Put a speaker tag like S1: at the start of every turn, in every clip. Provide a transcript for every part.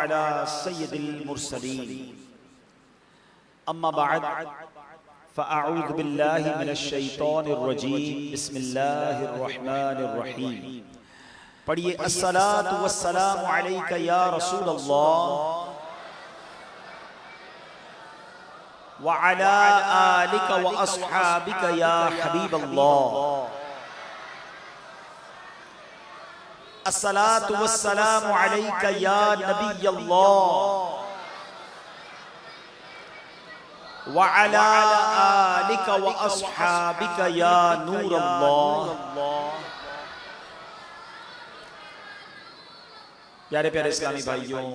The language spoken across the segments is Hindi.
S1: अला सय्यदिल मुरसलीन अम्मा बअद फ़अऊज़ु बिल्लाहि मिनश शैतानिर रजीम बिस्मिल्लाहिर रहमानिर रहीम। पढ़िए अस्सलातु वस्सलामु अलैका या रसूलल्लाह व अला आलिका व अस्हाबिका या हबीबल्लाह। अस्सलातु वस्सलामु अलैका या नबियल्लाह व अला आलिका व अस्हाबिका या नूरल्लाह। प्यारे प्यारे इस्लामी भाइयों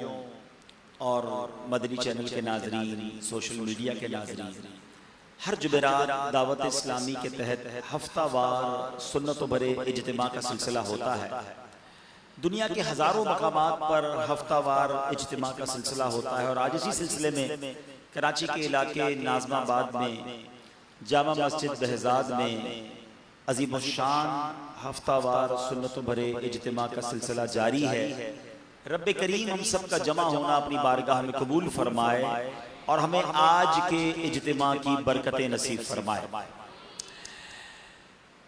S1: और मदनी चैनल के नाज़रीन, सोशल मीडिया के नाज़रीन, हर जुमेरात दावत इस्लामी के तहत हफ्तावार सुन्नतों भरे इज्तिमा का सिलसिला होता है। दुनिया के हज़ारों मकामात पर हफ्तावार इज्तिमा का सिलसिला होता है और आज इसी सिलसिले में कराची के इलाके नाज़माबाद में जामा मस्जिद बहज़ाद में अज़ीमुश्शान हफ्तावार सुन्नतों भरे इज्तिमा का सिलसिला जारी है। रब्बे करीम हम सब का जमा होना अपनी बारगाह में कबूल फरमाए और हमें आज के इज्तिमा की बरकतें नसीब फरमाए।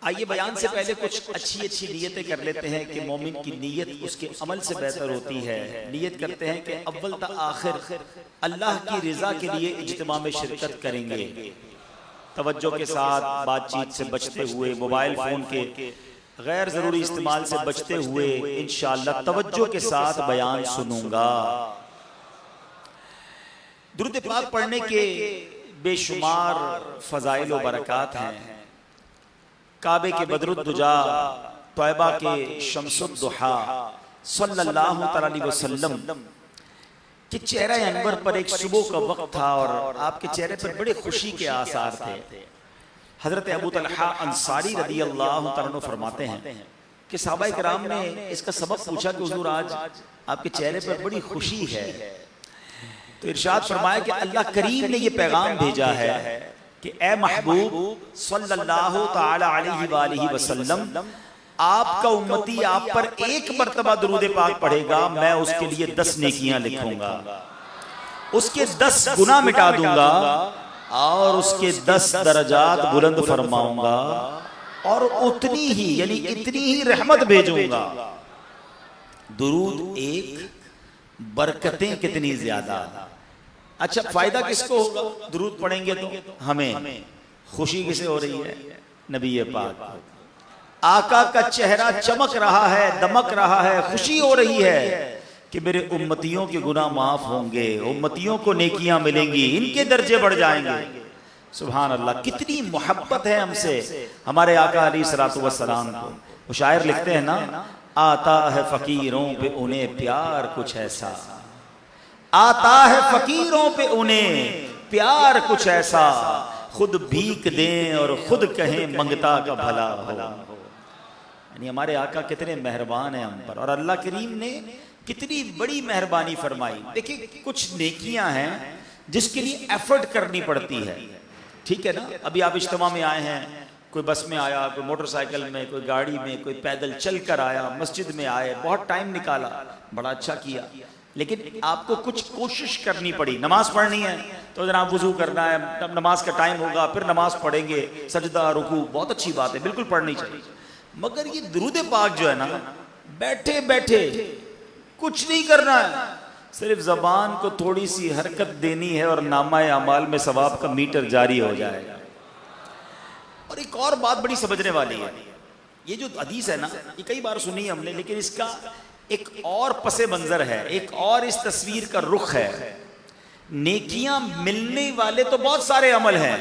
S1: आइए बयान से पहले कुछ अच्छी अच्छी नीयतें कर लेते हैं कि मोमिन की नीयत उसके अमल से बेहतर होती है। नीयत करते हैं कि अव्वल ता आखिर अल्लाह की रिजा के लिए इज्तिमा में शिरकत करेंगे, तवज्जो के साथ, बातचीत से बचते हुए, मोबाइल फोन के गैर जरूरी इस्तेमाल से बचते हुए इंशाअल्लाह तवज्जो के साथ बयान सुनूंगा। दुरूद पाक पढ़ने के बेशुमार फजाइल व बरक़ात हैं। काबे के बदरुद्दुजा, तौबा के शम्सुद्दुहा सल्लल्लाहु अलैहि वसल्लम के चेहरा अनवर पर एक सुबह का वक्त था और आपके चेहरे पर बड़े खुशी के आसार थे। हजरत अबू तलहा अंसारी रदियल्लाहु तआला अन्हु फरमाते हैं कि सहाबाए किराम ने इसका सबब पूछा कि हुजूर आज आपके चेहरे पर बड़ी खुशी है, तो इरशाद फरमाया कि अल्लाह करीम ने यह पैगाम भेजा है कि ए महबूब सल्लल्लाहु तआला अलैहि वसल्लम, आपका उम्मती आप पर एक मर्तबा दुरूद पाक पढ़ेगा, मैं उसके लिए 10 नेकियां लिखूंगा, उसके 10 गुनाह मिटा दूंगा और उसके 10 दर्जात बुलंद फरमाऊंगा और उतनी ही यानी इतनी ही रहमत भेजूंगा। दुरूद एक, बरकतें कितनी ज्यादा। अच्छा, फायदा किसको होगा? दुरूद पढ़ेंगे तो हमें। खुशी किसे हो रही है? नबी पाक, आका का चेहरा चमक रहा है, दमक रहा है, खुशी हो रही है कि मेरे उम्मतियों के गुनाह माफ होंगे, उम्मतियों को नेकियां मिलेंगी, इनके दर्जे बढ़ जाएंगे। सुभान अल्लाह, कितनी मोहब्बत है हमसे हमारे आका अलैहिस्सलातु वस्सलाम को। वो शायर लिखते हैं ना, आता है फकीरों पे उन्हें प्यार कुछ ऐसा, आता है फकीरों पे उन्हें प्यार कुछ ऐसा, खुद भीख दें और खुद कहें मंगता का भला हो। यानी हमारे आका कितने मेहरबान हैं हम पर और अल्लाह करीम ने कितनी बड़ी मेहरबानी फरमाई। देखिए, कुछ नेकियां हैं जिसके लिए एफर्ट करनी पड़ती है, ठीक है ना। अभी आप इज्तिमा में आए हैं, कोई बस में आया, कोई मोटरसाइकिल में, कोई गाड़ी में, कोई पैदल चल कर आया, मस्जिद में आए, बहुत टाइम निकाला, बड़ा अच्छा किया, लेकिन आपको कुछ कोशिश करनी पड़ी। नमाज पढ़नी है तो जनाब वुजू करना है, तब नमाज का टाइम होगा, फिर नमाज पढ़ेंगे, सजदा रुकू, बहुत अच्छी बात है, बिल्कुल पढ़नी चाहिए। मगर ये दुरूद पाक जो है ना, बैठे बैठे कुछ नहीं करना है, सिर्फ जबान को थोड़ी सी हरकत देनी है और नामा अमाल में सवाब का मीटर जारी हो जाएगा। और एक और बात बड़ी समझने वाली है, ये जो हदीस है ना, ये कई बार सुनी है हमने, लेकिन इसका एक और पसे मंजर है, एक और इस तस्वीर का रुख है। नेकियां मिलने वाले तो बहुत सारे अमल हैं,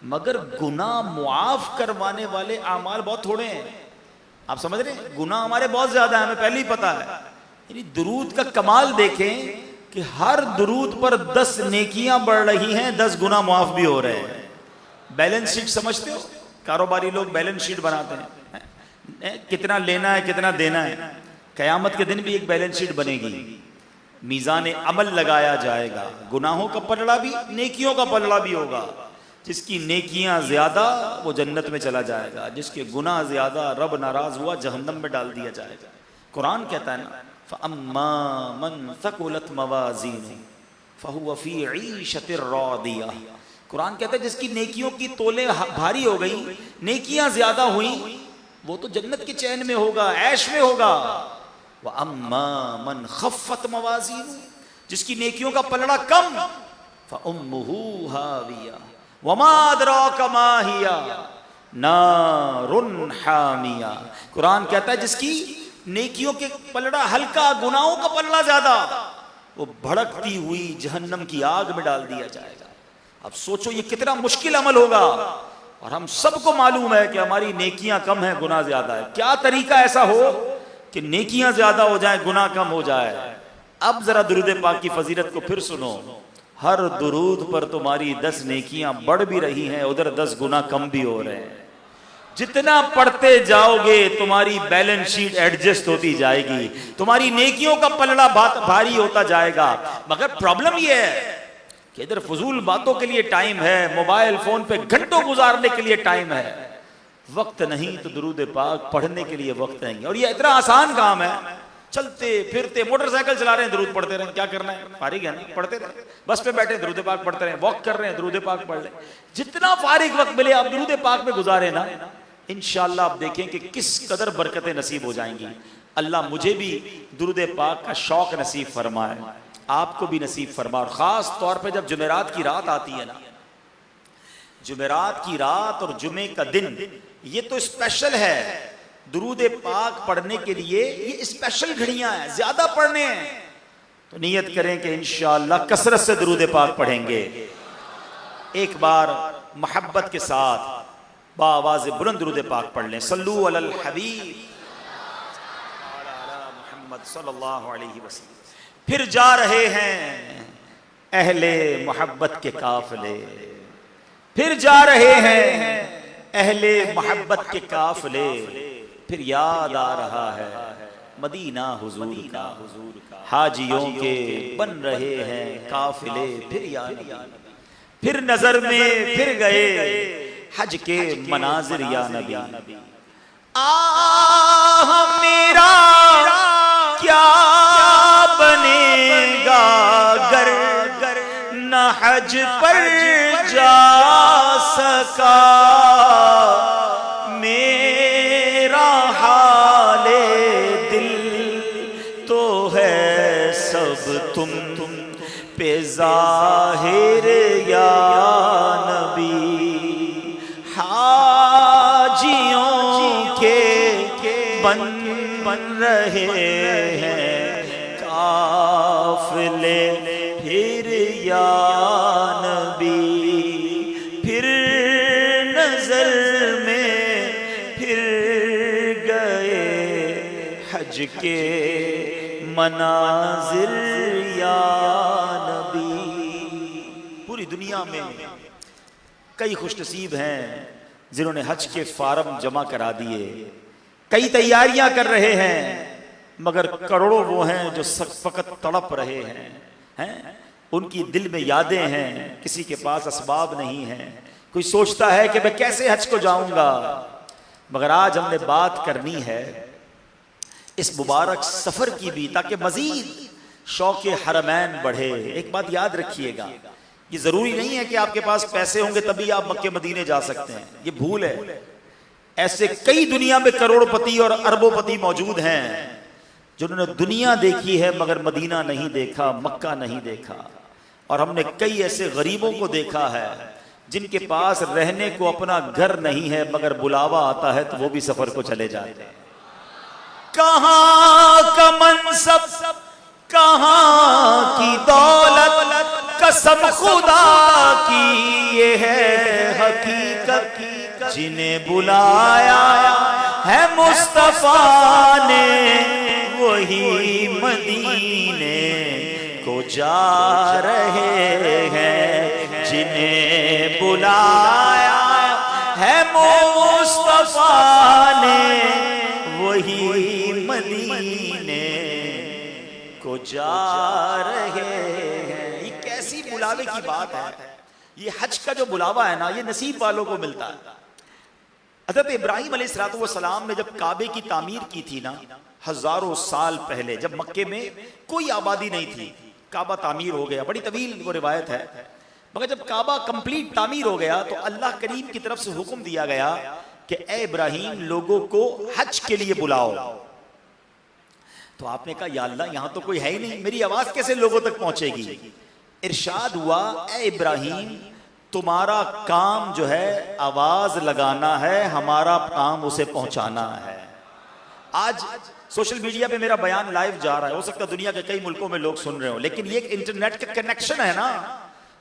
S1: मगर गुनाह मुआफ करवाने वाले अमाल बहुत थोड़े हैं। आप समझ रहे हैं? गुनाह हमारे बहुत ज्यादा है, हमें पहले ही पता है। यानी दुरूद का कमाल देखें कि हर दुरूद पर 10 नेकियां बढ़ रही हैं, 10 गुनाह मुआफ भी हो रहे हैं। बैलेंस शीट समझते हो? कारोबारी लोग बैलेंस शीट बनाते हैं, कितना लेना है कितना देना है। कयामत के दिन भी एक बैलेंस शीट बनेगी, मीज़ान अमल लगाया जाएगा, गुनाहों का पलड़ा भी, नेकियों का पलड़ा भी होगा। जिसकी नेकियां ज्यादा वो जन्नत में चला जाएगा, जिसके गुनाह ज्यादा रब नाराज हुआ जहन्नम में डाल दिया जाएगा। कुरान कहता है ना, फअम्मा मन थकुलत मवाज़ीनुहु फहुव फी ईशतिर रादिया। कुरान कहता है जिसकी नेकियों की तोले भारी हो गई, नेकियां ज्यादा हुई, वो तो जन्नत के चैन में होगा, ऐश में होगा। व अम्मा मन खफ्फत मवाज़ीनुहु, जिसकी नेकियों का पलड़ा कम, फउम्मुहु हाविया वमा अदराका मा हिया नारुन हामिया। कुरान कहता है जिसकी नेकियों के पलड़ा हल्का, गुनाहों का पलड़ा ज्यादा, वो भड़कती हुई जहन्नम की आग में डाल दिया जाएगा। अब सोचो ये कितना मुश्किल अमल होगा, और हम सबको मालूम है कि हमारी नेकियां कम है, गुनाह ज्यादा है। क्या तरीका ऐसा हो कि नेकियां ज्यादा हो जाए, गुनाह कम हो जाए? अब जरा दुरूद पाक की फजीलत को फिर सुनो। हर दुरूद पर तुम्हारी 10 नेकियां बढ़ भी रही हैं, उधर 10 गुनाह कम भी हो रहे हैं। जितना पढ़ते जाओगे तुम्हारी बैलेंस शीट एडजस्ट होती जाएगी, तुम्हारी नेकियों का पलड़ा भारी होता जाएगा। मगर प्रॉब्लम यह है कि इधर फजूल बातों के लिए टाइम है, मोबाइल फोन पे घंटों गुजारने के लिए टाइम है, वक्त नहीं तो दुरूद पाक पढ़ने के लिए वक्त नहीं। और ये इतना आसान काम है, चलते फिरते मोटरसाइकिल चला रहे हैं दुरूद पढ़ते रहे, क्या करना है, फारिग है ना, पढ़ते रहे। बस पे बैठे दुरूद पाक पढ़ते रहे, वॉक कर रहे हैं दुरूद पाक पढ़ ले। जितना फारिग वक्त मिले आप दुरूद पाक में गुजारे ना, इंशाअल्लाह आप देखें कि किस कदर बरकतें नसीब हो जाएंगी। अल्लाह मुझे भी दुरूद पाक का शौक नसीब फरमाए, आपको भी नसीब फरमाए। और खास तौर पे जब जुमेरात की रात आती है ना, जुमेरात की रात और जुमे का दिन, ये तो स्पेशल है दुरूद पाक पढ़ने के लिए। ये स्पेशल घड़ियां हैं, ज्यादा पढ़ने हैं। तो नियत करें कि इंशाअल्लाह कसरत से दुरूद पाक पढ़ेंगे। एक बार मोहब्बत के साथ बावाज़ बुलंद दुरूद पाक पढ़ लें। सल्लू अलल हबीब मुहम्मद सल्लल्लाहु अलैहि वसल्लम। फिर जा रहे हैं अहले मोहब्बत के काफिले, फिर जा रहे हैं अहले मोहब्बत के काफिले। फिर याद आ रहा है मदीना हुजूर का, हाजियों के बन रहे हैं काफिले। फिर याद, फिर नजर में फिर गए हज के मनाजिर या नबी। आह मेरा क्या बनेगा गर न हज पर जा सका, मेरा हाले दिल तो है सब तुम पे जाहिर या नबी। हाजियों के बन रहे हैं काफिले, फिर या नबी। फिर नजर में फिर गए हज के मनाजिर या नबी। पूरी दुनिया में कई खुशनसीब हैं जिन्होंने हज के फार्म जमा करा दिए, कई तैयारियां कर रहे हैं, मगर करोड़ों वो हैं जो फकत तड़प रहे हैं। उनकी दिल में यादें हैं, किसी के पास असबाब नहीं है। कोई सोचता है कि मैं कैसे हज को जाऊंगा। मगर आज हमने बात करनी है इस मुबारक सफर की भी, ताकि मजीद शौक हरमैन बढ़े। एक बात याद रखिएगा, ये जरूरी नहीं है कि आपके पास पैसे होंगे तभी आप मक्के मदीने जा सकते हैं, ये भूल है। ऐसे कई दुनिया में करोड़पति और अरबोपति मौजूद हैं जिन्होंने दुनिया देखी है मगर मदीना नहीं देखा, मक्का नहीं देखा। और हमने कई ऐसे गरीबों को देखा है जिनके पास रहने को अपना घर नहीं है, मगर बुलावा आता है तो वो भी सफर को चले जाते हैं। कहां का मनसब, कहां की दौलत, कसम खुदा की ये है हकीकत, जिन्हें बुलाया है मुस्तफा ने वही मदीने को जा रहे हैं। जिन्हें बुलाया है मुस्तफा ने वही मदीने को जा रहे हैं। ये कैसी बुलावे की बात है। ये हज का जो बुलावा है ना, ये नसीब वालों को मिलता है। हज़रत इब्राहीम अलैहिस्सलाम ने जब काबे की तामीर की थी ना, हजारों साल पहले, जब मक्के में कोई आबादी नहीं थी, काबा तामीर हो गया, बड़ी तवील वो रिवायत है, मगर जब काबा कंप्लीट तामीर हो गया तो अल्लाह करीम की तरफ से हुक्म दिया गया कि ए इब्राहीम लोगों को हज के लिए बुलाओ। तो आपने कहा या अल्लाह यहां तो कोई है ही नहीं, मेरी आवाज कैसे लोगों तक पहुंचेगी। इरशाद हुआ ए इब्राहीम तुम्हारा काम जो है आवाज लगाना है, हमारा काम उसे पहुंचाना है। आज सोशल मीडिया पे मेरा बयान लाइव जा रहा है, हो सकता है दुनिया के कई मुल्कों में लोग सुन रहे हो, लेकिन ये एक इंटरनेट का कनेक्शन है ना,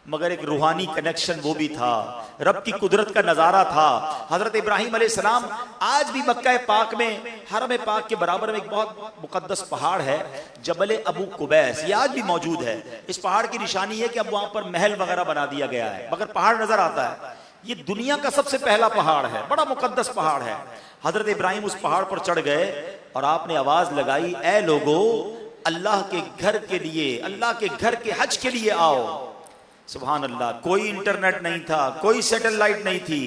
S1: मगर एक रूहानी कनेक्शन वो भी था, रब की कुदरत का नजारा था। हजरत इब्राहीम अलैहिस्सलाम आज भी मक्का पाक में हरम पाक के बराबर में एक बहुत मुकद्दस पहाड़ है, जबल अबू कुबैस, ये आज भी मौजूद है। इस पहाड़ की निशानी है कि अब वहां पर महल वगैरह बना दिया गया है, मगर पहाड़ नजर आता है। ये दुनिया का सबसे पहला पहाड़ है, बड़ा मुकद्दस पहाड़ है। हजरत इब्राहीम उस पहाड़ पर चढ़ गए और आपने आवाज लगाई, ए लोगो अल्लाह के घर के लिए, अल्लाह के घर के हज के लिए आओ। सुभान अल्लाह, कोई इंटरनेट नहीं था, कोई सैटेलाइट नहीं थी,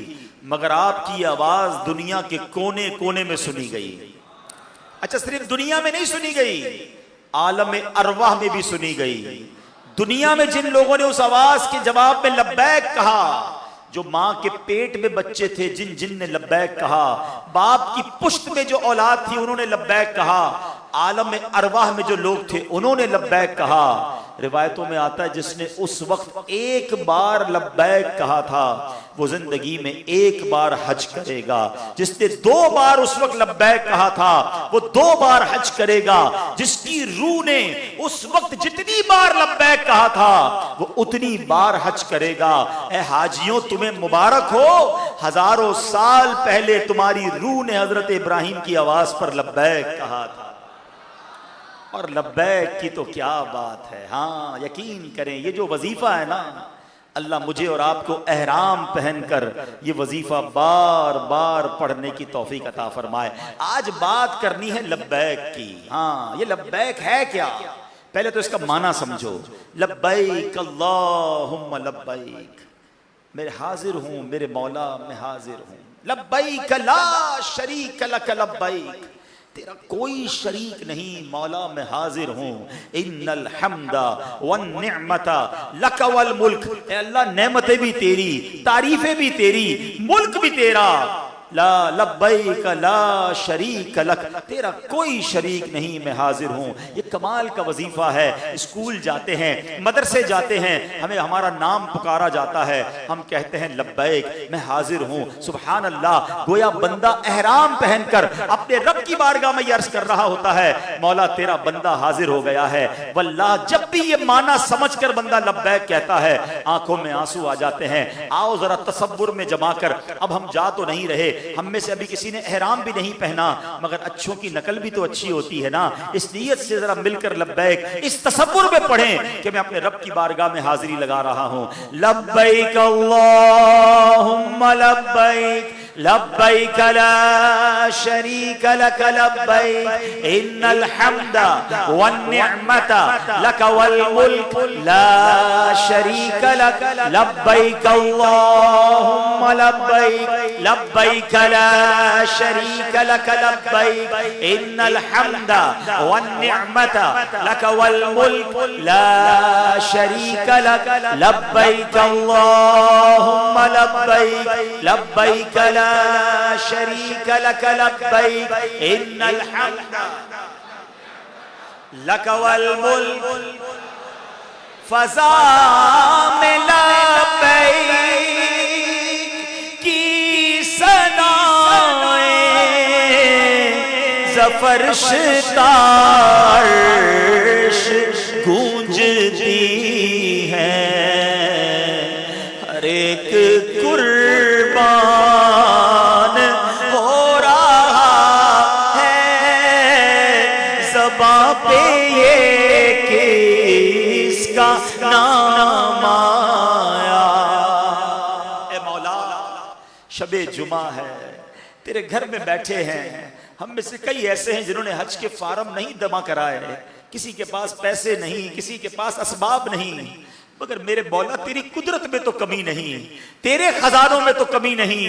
S1: मगर आपकी आवाज दुनिया के कोने कोने में सुनी गई। अच्छा, सिर्फ दुनिया में नहीं सुनी गई, आलम अरवाह में भी सुनी गई। दुनिया में जिन लोगों ने उस आवाज के जवाब में लब्बैक कहा, जो मां के पेट में बच्चे थे जिन जिन ने लब्बैक कहा, बाप की पुश्त में जो औलाद थी उन्होंने लब्बैक कहा, आलम अरवाह में जो लोग थे उन्होंने लब्बैक कहा। रिवायतों में आता है जिसने उस वक्त एक बार लब्बैक कहा था वो जिंदगी में एक बार हज करेगा, जिसने 2 बार उस वक्त लब्बैक कहा था वो 2 बार हज करेगा, जिसकी रूह ने उस वक्त जितनी बार लब्बैक कहा था वो उतनी बार हज करेगा। ए हाजियों तुम्हें मुबारक हो, हजारों साल पहले तुम्हारी रूह ने हजरत इब्राहीम की आवाज पर लब्बैक कहा था। और लब्बैक की तो क्या बात है। हाँ, यकीन करें ये जो वजीफा है ना, अल्लाह मुझे और आपको एहराम पहनकर ये वजीफा बार बार पढ़ने की तौफीक अता फरमाए। आज बात करनी है लब्बैक की। हाँ, ये लब्बैक है क्या, पहले तो इसका माना समझो। लब्बैक अल्लाहुम्मा लब्बैक, मैं हाजिर हूं मेरे मौला, मैं हाजिर हूं। लब्बैक ला शरीक लक लब्बैक, तेरा कोई शरीक नहीं मौला, मैं हाजिर हूं। इन्नल हम्दा वन निअमता लक वल मुल्क, ए अल्लाह नेमतें भी तेरी, तारीफें भी तेरी, मुल्क भी तेरा। ला लब्बैक ला शरीक लक, तेरा कोई शरीक नहीं, मैं हाजिर हूं। ये कमाल का वजीफा है। स्कूल जाते हैं, मदरसे जाते हैं, हमें हमारा नाम पुकारा जाता है, हम कहते हैं लब्बैक, मैं हाजिर हूं। सुभान अल्लाह, गोया बंदा एहराम पहनकर अपने रब की बारगाह में अर्ज कर रहा होता है, मौला तेरा बंदा हाजिर हो गया है। वल्लाह जब भी ये माना समझकर बंदा लब्बैक कहता है, आंखों में आंसू आ जाते हैं। आओ जरा तसव्वुर में जमा कर, अब हम जा तो नहीं रहे, हम में से अभी किसी ने एहराम भी नहीं पहना, मगर अच्छों की नकल भी तो अच्छी होती है ना। इस नीयत से जरा मिलकर लब्बैक इस तसव्वुर में पढ़ें कि मैं अपने रब की बारगाह में हाजिरी लगा रहा हूं। लब्बैक अल्लाहुम्मा लब्बैक, लब्बैक ला शरीक लक लब्बैक, इन्नल हम्दा वन निअमता लक वल मुल्क ला शरीक लक। लब्बैक अल्लाहुम्मा लब्बैक, लब्बैक ला शरीक लक लब्बैक, इन्नल हम्दा वन निअमता लक वल मुल्क ला शरीक लक। लब्बैक अल्लाहुम्मा लब्बैक, लब्बैक ला शरीक लक लब्बैक, इन्नल हम्दा लक वल मुल्क। फज़ा में लब्बैक की सनाएं ज़फ़रश तार्श गूंजती हैं, हर एक कुर्बान हो रहा है ज़बां पे ये किसका नाम आया। ए मौला, शबे जुमा है, तेरे घर में बैठे हैं, हम में से कई ऐसे हैं जिन्होंने हज के फार्म नहीं जमा कराए, किसी के पास पैसे नहीं, किसी के पास असबाब नहीं, मगर मेरे मौला तेरी कुदरत में तो कमी नहीं, तेरे खजानों में तो कमी नहीं।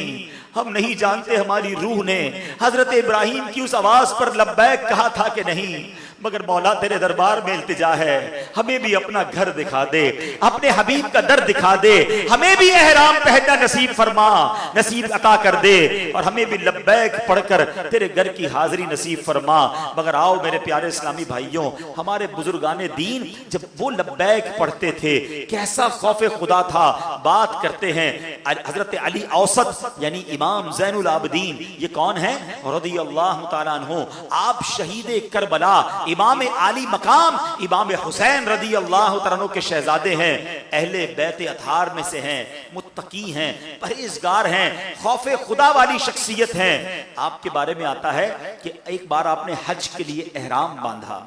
S1: हम नहीं जानते हमारी रूह ने हजरत इब्राहिम की उस आवाज पर लब्बैक कहा था कि नहीं, मगर मौला तेरे दरबार में इल्तिजा है, हमें भी अपना घर दिखा दे, अपने हबीब का दर दिखा दे, हमें भी एहराम पहनना नसीब फरमा, नसीब अता कर दे, और हमें भी लब्बैक पढ़कर तेरे घर की हाजिरी नसीब फरमा। मगर आओ मेरे प्यारे इस्लामी भाइयों, हमारे बुजुर्गाने दीन जब वो लब्बैक पढ़ते थे कैसा खौफे खुदा था। बात करते हैं हजरत अली औसत यानी इमाम ज़ैनुल आबिदीन, ये कौन है? रज़ी अल्लाह तआला अन्हु, आप शहीदे करबला, इमाम आली मकाम इमाम हुसैन रज़ी अल्लाह तआला अन्हु के शहजादे हैं, अहले बैत अतहार में से हैं, मुत्तकी हैं, परहेजगार हैं, खौफे खुदा वाली शख्सियत हैं। आपके बारे में आता है कि एक बार आपने हज के लिए एहराम बांधा,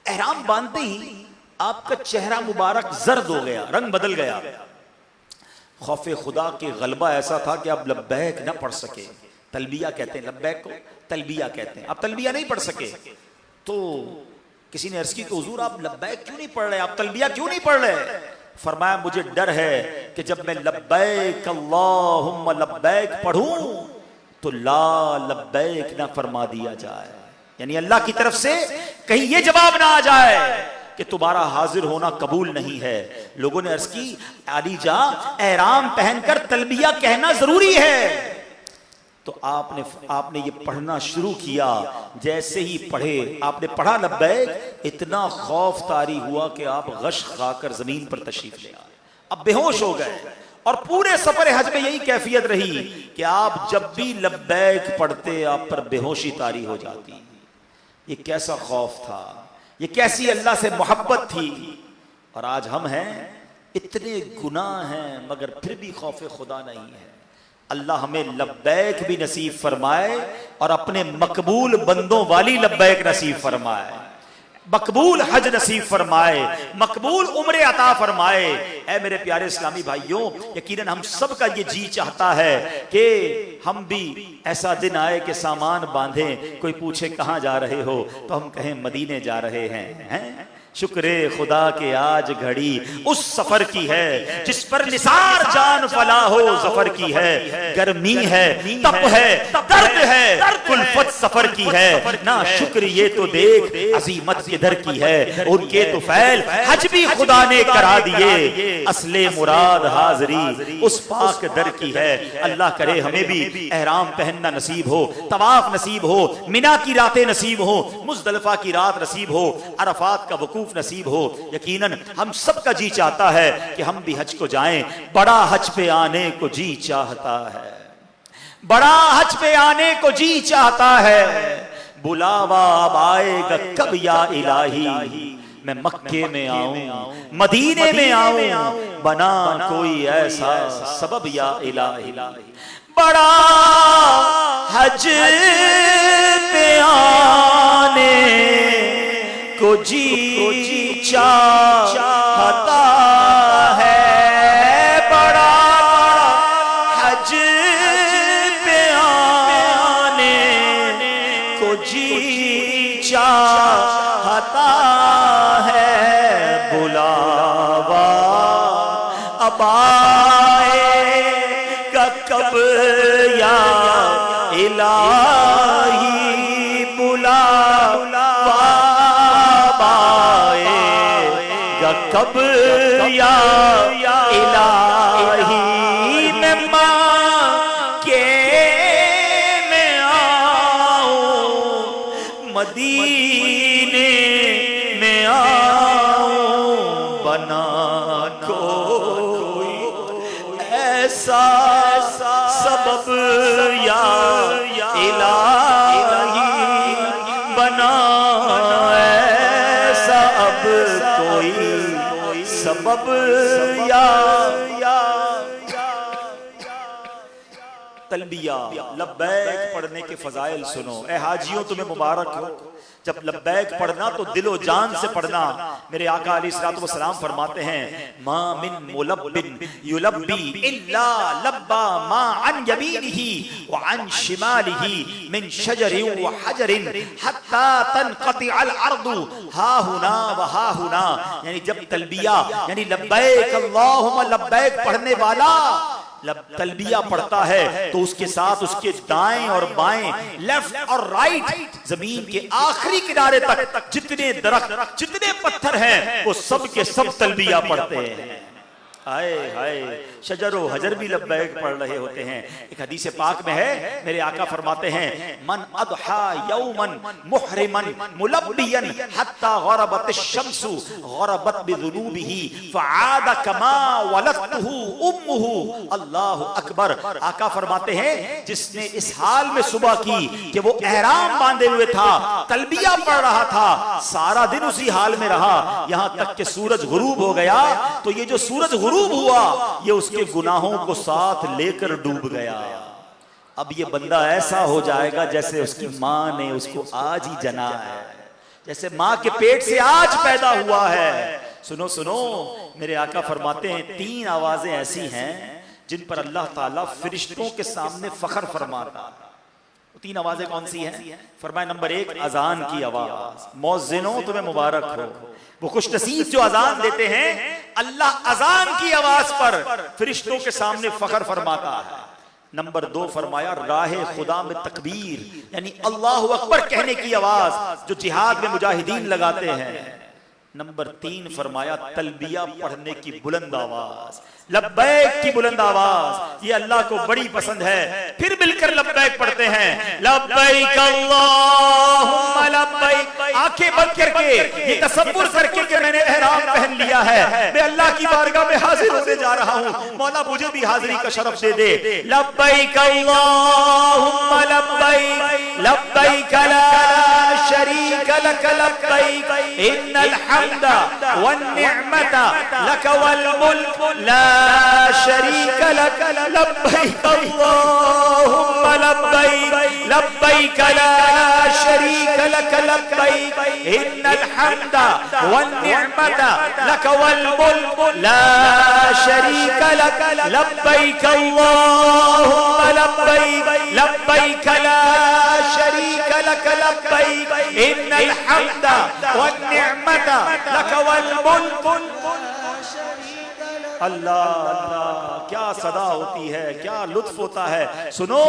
S1: एहराम बांधते ही आपका चेहरा मुबारक जर्द हो गया, रंग बदल गया। खौफे खुदा के गलबा ऐसा था कि आप लब्बैक ना पढ़ सके। तलबिया कहते हैं, लब्बैक को तलबिया कहते हैं, आप तलबिया नहीं पढ़ सके। तो किसी ने अर्ज की तो हुजूर आप लब्बैक क्यों नहीं पढ़ रहे, आप तलबिया क्यों नहीं पढ़ रहे? फरमाया मुझे डर है कि जब मैं लब्बैक अल्लाहुम्मा लब्बैक पढ़ूं तो ला लब्बैक ना फरमा दिया जाए, यानी अल्लाह की तरफ से कहीं ये जवाब ना आ जाए कि तुम्हारा हाजिर होना कबूल नहीं है। लोगों ने अर्ज की अली जा एहराम पहनकर तलबिया कहना जरूरी है। तो आपने ये पढ़ना शुरू किया, जैसे ही पढ़े आपने पढ़ा लब्बैक, इतना खौफ तारी हुआ कि आप गश खाकर जमीन पर तशरीफ ले आए, अब बेहोश हो गए। और पूरे सफर हज में यही कैफियत रही कि आप जब भी लब्बैक पढ़ते आप पर बेहोशी तारी हो जाती। ये कैसा खौफ था, ये कैसी अल्लाह से मोहब्बत थी। और आज हम हैं, इतने गुनाह हैं मगर फिर भी खौफ खुदा नहीं है। अल्लाह हमें लब्बैक भी नसीब फरमाए और अपने मकबूल बंदों वाली लब्बैक नसीब फरमाए, मकबूल हज नसीब फरमाए, मकबूल उम्रे अता फरमाए। ऐ मेरे प्यारे इस्लामी भाइयों, यकीनन हम सब का ये जी चाहता है कि हम भी ऐसा दिन आए कि सामान बांधें, कोई पूछे कहाँ जा रहे हो तो हम कहें मदीने जा रहे हैं। शुक्र खुदा के आज घड़ी उस सफर की है जिस पर निसार जान फला हो सफर की है। गर्मी है, तप है, दर्द है, कुल्फत सफर की है ना, शुक्र ये तो देख अजीमत किधर की है। उनके तो फैल हज भी खुदा ने करा दिए, असले मुराद हाजरी उस पाक दर की है। अल्लाह करे हमें भी एहराम पहनना नसीब हो, तवाफ नसीब हो, मिना की रातें नसीब हो, मुज़दलिफा की रात नसीब हो, अरफात का वकूफ नसीब हो। यकीनन हम सब का जी चाहता है कि हम भी हज को जाएं, बड़ा हज पे आने को जी चाहता है, बड़ा हज पे आने को जी चाहता है। बुलावा अब आएगा कब या इलाही, मैं मक्के में आऊं, मदीने में आऊं, बना कोई ऐसा सबब या इलाही। बड़ा हज पे आने को जी चाहता है, बड़ा हज पे आने को जी चाहता है। बुलावा अब आएगा कब या इलाही, बुलावा कब या इलाही। मैं मक्के में आऊं, मदीने में आऊं, बना कोई ऐसा सबब या इलाही, बना ऐसा अब कोई सबब या तलबिया लब्बैक पढ़ने के फजाइल सुनो। ए हाजियों तुम्हें मुबारक हो, जब लब्बैक पढ़ना तो दिलो जान से पढ़ना। मेरे आका अलैहिस्सलातु वस्सलाम फरमाते हैं, मा मिन मुलब्बिन युलब्बी इल्ला लब्बा मा अन यमीनिही व अन शिमालिही मिन शजरिन व हजरिन हत्ता तनक़ति अल अर्दु हा हुना व हा हुना। यानी जब तलबिया यानी लब्बैक अल्लाहुम्मा लब्बैक पढ़ने वाला तलबिया पढ़ता है तो उसके साथ उसके दाएं और बाएं, लेफ्ट और राइट, जमीन के आखिरी किनारे तक जितने दरख्त जितने पत्थर हैं वो सब के सब तलबिया पढ़ते हैं। हाय हाय, शजरो हजर भी लब्बैक पढ़ रहे होते हैं। एक हदीस पाक में है, मेरे आका फरमाते हैं, मन अदहा यौमन मुहरिमन मुलब्बियन हत्ता गरबत अश-शम्सु गरबत बिजुनूबिही फआद कमा वलदतहु उम्मुहु। अल्लाहु अकबर। आका फरमाते हैं, जिसने इस हाल में सुबह की कि वो एहराम बांधे हुए था, तलबिया पढ़ रहा था, सारा दिन उसी हाल में रहा, यहां तक कि सूरज गुरूब हो गया, तो ये जो सूरज गुरूब हुआ ये उसके गुनाहों को साथ लेकर डूब गया। अब ये बंदा ऐसा हो जाएगा जैसे उसकी माँ ने उसको आज ही जना है, जैसे माँ के पेट से आज पैदा हुआ है। सुनो सुनो, मेरे आका फरमाते हैं, 3 आवाजें ऐसी हैं जिन पर अल्लाह ताला फरिश्तों के सामने फख्र फरमाता है। 3 आवाजें कौन सी हैं? फरमाया, नंबर 1 अजान की आवाज। मौज़िनों तुम्हें मुबारक हो, वो खुश नसीब जो अजान देते हैं, अल्लाह अजान की आवाज पर फरिश्तों के सामने फख्र फरमाता है। नंबर 2 फरमाया, राहे खुदा में तकबीर यानी अल्लाहु अकबर कहने की आवाज जो जिहाद में मुजाहिदीन लगाते हैं। नंबर 3 फरमाया, तलबिया पढ़ने की बुलंद आवाज, लब्बैक की बुलंद आवाज, ये अल्लाह को बड़ी पसंद है। फिर मिलकर लब्बैक पढ़ते हैं, लब्बैक अल्लाहुम्मा लब्बैक। आंखें बंद करके ये तसव्वुर करके कि मैंने एहराम पहन लिया है, मैं अल्लाह की बारगाह में हाजिर होने जा रहा हूँ, मौला मुझे भी हाजिरी का शरफ दे दे। लब्बैक अल्लाहुम्मा लब्बैक लब्बैक ला शरीक लक लब्बैक इन्नल हम्दा वन निअमता लक वल मुल्क ला शरीक लक लब्बैक अल्लाहुम्मा लब्बैक लब्बैक ला शरीक लक लब्बैक इन्नल हम्दा वन निअमता लक वल मुल्क ला शरीक लक लब्बैक अल्लाहुम्मा लब्बैक लब्बैक ला शरीक लक लब्बैक इन्नल हम्दा वन निअमता लक वल मुल्क। अल्लाह अल्लाह, क्या सदा होती है, क्या लुत्फ होता है। सुनो,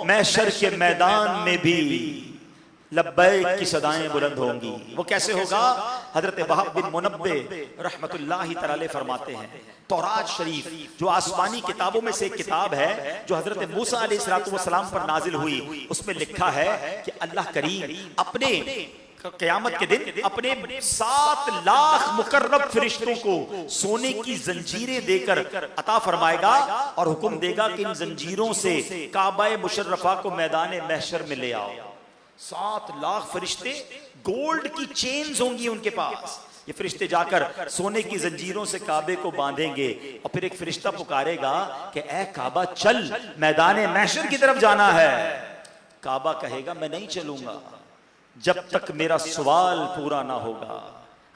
S1: महशर के मैदान में भी लब्बैक की सदाएं बुलंद होंगी। वो कैसे होगा? हजरत वहाब बिन मुनब्बे रहमतुल्लाहि तआला अलैह फरमाते हैं, तौरात शरीफ जो आसमानी किताबों में से एक किताब है जो हजरत मूसा अलैहिस्सलातु वस्सलाम पर नाजिल हुई, उसमें लिखा है कि अल्लाह करीम अपने क़यामत के दिन अपने 7 लाख मुकर्रब फरिश्तों को सोने की जंजीरें देकर अता फरमाएगा और हुक्म देगा कि इन जंजीरों से काबा मुशर्रफा को मैदान महशर में ले आओ। 7 लाख फरिश्ते, गोल्ड की चेन्स होंगी उनके पास। ये फरिश्ते जाकर सोने की जंजीरों से काबे को बांधेंगे और फिर एक फरिश्ता पुकारेगा कि ए काबा चल, मैदान महशर की तरफ जाना है। काबा कहेगा मैं नहीं चलूंगा जब तक मेरा सवाल पूरा ना होगा।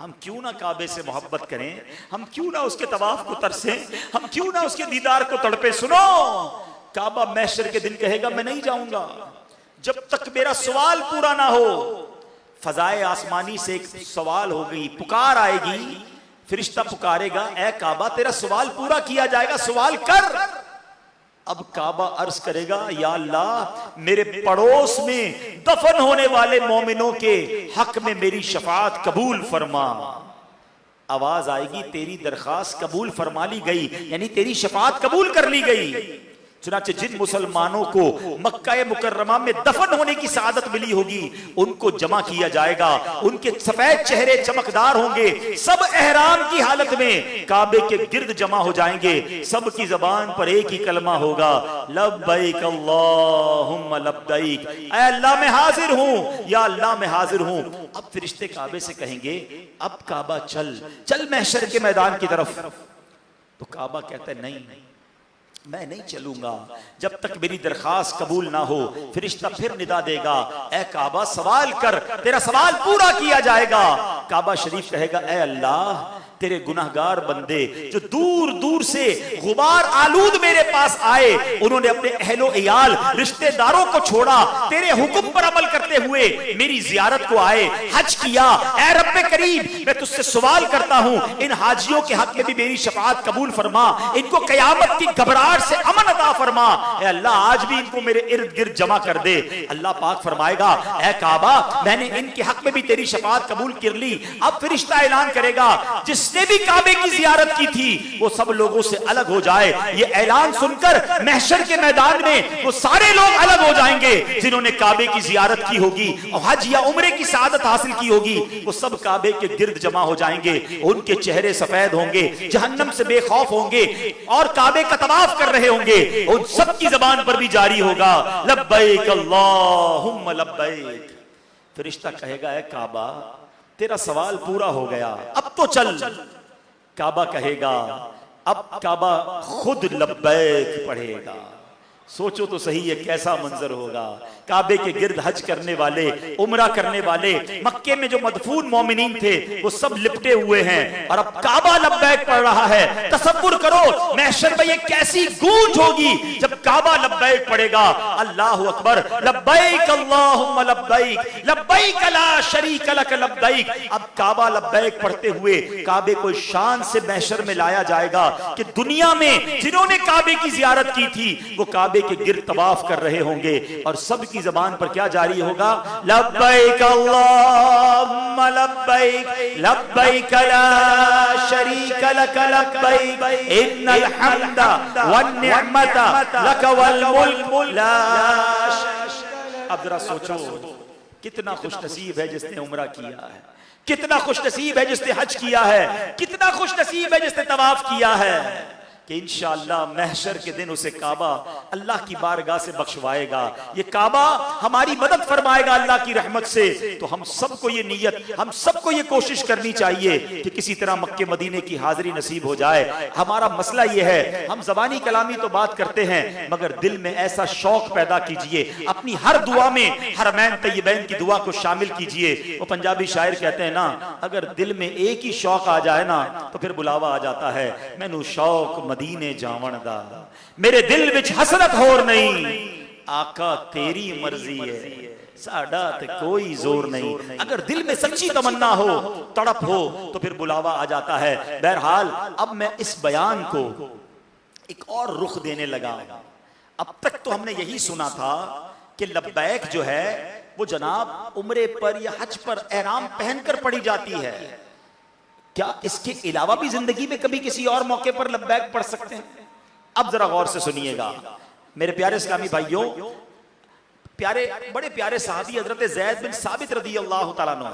S1: हम क्यों ना काबे से मोहब्बत करें, हम क्यों ना उसके तवाफ को तरसें, हम क्यों ना उसके दीदार को तड़पे। सुनो, काबा महशर के दिन कहेगा मैं नहीं जाऊंगा जब तक मेरा सवाल पूरा ना हो। फजाए आसमानी से एक सवाल होगी, पुकार आएगी, फरिश्ता पुकारेगा ए काबा तेरा सवाल पूरा किया जाएगा, सवाल कर। अब काबा अर्ज करेगा या अल्लाह मेरे पड़ोस में दफन होने वाले मोमिनों के हक में मेरी शफाअत कबूल फरमा। आवाज आएगी तेरी दरखास्त कबूल फरमा ली गई, यानी तेरी शफाअत कबूल कर ली गई। चुनाचे जिन मुसलमानों को मक्का मुकर्रमा में दफन होने की सआदत मिली होगी उनको जमा किया जाएगा, उनके सफेद चेहरे चमकदार होंगे, सब एहराम की हालत में काबे के गिर्द जमा हो जाएंगे, सब की जबान पर एक ही कलमा होगा लब्बैक अल्लाहुम्मा लब्बैक, ऐ अल्लाह मैं हाजिर हूं, या अल्लाह मैं हाजिर हूं। अब फरिश्ते काबे से कहेंगे अब काबा चल चल महशर के मैदान की तरफ। तो काबा कहता है नहीं, मैं नहीं चलूंगा जब तक मेरी दरखास्त कबूल ना हो। फरिश्ता फिर निदा देगा, ए काबा सवाल कर, तेरा सवाल पूरा किया जाएगा। काबा शरीफ कहेगा, ए अल्लाह तेरे गुनाहगार बंदे जो दूर दूर से गुबार आलूद मेरे पास आए, उन्होंने अपने अहलो इयाल रिश्तेदारों को छोड़ा, तेरे हुक्म पर अमल करते हुए मेरी जियारत को आए, हज किया। ऐ रब्बे करीम, मैं तुझसे सवाल करता हूं, इन हाजियों के हक में भी मेरी शफाअत कबूल फरमा, इनको कयामत की घबराहट से अमन अता फरमा। ऐ अल्लाह आज भी इनको मेरे इर्द गिर्द जमा कर दे। अल्लाह पाक फरमाएगा, ऐ काबा मैंने इनके हक में भी तेरी शफाअत कबूल कर ली। अब फरिश्ता ऐलान करेगा, जिसने भी काबे की जियारत की थी वो सब लोगों से अलग हो जाए। ये ऐलान सुनकर महशर के मैदान में वो सारे लोग अलग हो जाएंगे जिन्होंने काबे की जियारत की होगी और हज या उम्रे की सआदत हासिल की होगी। वो सब काबे के गिर्द जमा हो जाएंगे, उनके चेहरे सफेद होंगे, जहन्नम से बेखौफ होंगे और काबे का तवाफ कर रहे होंगे। उन सब की जबान पर भी जारी होगा, लब्बैक अल्लाहुम्मा लब्बैक। फरिश्ता कहेगा, है काबा तेरा सवाल पूरा हो गया, अब तो चल। काबा कहेगा, अब काबा खुद लब्बैक पढ़ेगा। सोचो तो सही ये कैसा मंजर होगा। काबे के गिर्द हज करने वाले, उम्रा करने वाले, मक्के में जो मदफून मोमिनीन थे वो सब लिपटे हुए हैं और अब काबा लब्बैक पढ़ रहा है। तसव्वुर करो महशर में ये कैसी गूंज होगी जब काबा लब्बैक पढ़ेगा। अल्लाहु अकबर, लब्बैक अल्लाहुम्मा लब्बैक, लब्बैक ला शरीक लक लब्बैक। अब काबा लब्बैक पढ़ते हुए काबे को शान से महशर में लाया जाएगा कि दुनिया में जिन्होंने काबे की जियारत की थी वो काबे के गिर्द तवाफ कर रहे होंगे और सब की जबान पर क्या जारी होगा, लब्बैक अल्लाहुम्मा लब्बैक, लब्बैक ला शरीक लक लब्बैक, इन्नल हम्दा वन निअमता लक वल मुल्क ला। अब जरा सोचो कितना खुश नसीब है जिसने उम्रा किया है, कितना खुश नसीब है जिसने हज किया है, कितना खुश नसीब है जिसने तवाफ किया है कि इंशाअल्लाह महशर के दिन उसे काबा अल्लाह की बारगाह से बख्शवाएगा। ये काबा हमारी मदद फरमाएगा अल्लाह की रहमत से। तो हम सबको ये नीयत, हम सबको ये कोशिश करनी चाहिए कि किसी तरह मक्के मदीने की हाजिरी नसीब हो जाए। हमारा मसला ये है, हम ज़बानी कलामी तो बात करते हैं मगर दिल में ऐसा शौक पैदा कीजिए, अपनी हर दुआ में हरमैन तय्यबैन की दुआ को शामिल कीजिए। वो पंजाबी शायर कहते हैं ना, अगर दिल में एक ही शौक आ जाए ना तो फिर बुलावा आ जाता है, मैनू शौक मदीने जावन दा, मेरे दिल विच हसरत होर नहीं, आका तेरी मर्जी है, साडा ते कोई जोर नहीं। अगर दिल में सच्ची तमन्ना हो, तड़प हो तो फिर बुलावा आ जाता है। बहरहाल अब मैं इस बयान को एक और रुख देने लगा। अब तक तो हमने यही सुना था कि लब्बैक जो है वो जनाब उम्रे पर या हज पर एहराम पहनकर पढ़ी जाती है। क्या इसके अलावा भी जिंदगी में कभी किसी और मौके पर लब्बैक पढ़ सकते हैं? अब जरा गौर से सुनिएगा मेरे प्यारे इस्लामी भाइयों, प्यारे बड़े प्यारे सहाबी हजरत ज़ैद बिन साबित रज़ी अल्लाह तआला अन्हु,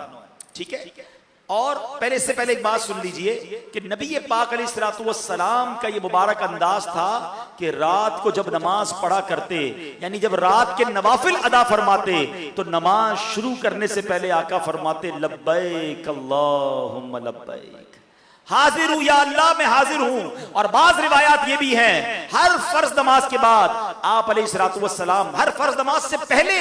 S1: ठीक है। और पहले इससे पहले एक बात सुन लीजिए कि नबी पाक अलैहिस्सलातु वस्सलाम का ये मुबारक अंदाज था कि रात को जब नमाज पढ़ा करते, यानी जब रात के नवाफिल अदा फरमाते तो नमाज शुरू करने से पहले आका फरमाते, लब्बैक अल्लाहुम्मा लब्बैक, हाजिर हूं या अल्लाह मैं हाजिर हूं। और बाज रिवायात ये भी हैं, हर फर्ज नमाज के बाद आप अलैहिस्सलातु वस्सलाम हर फर्ज नमाज से पहले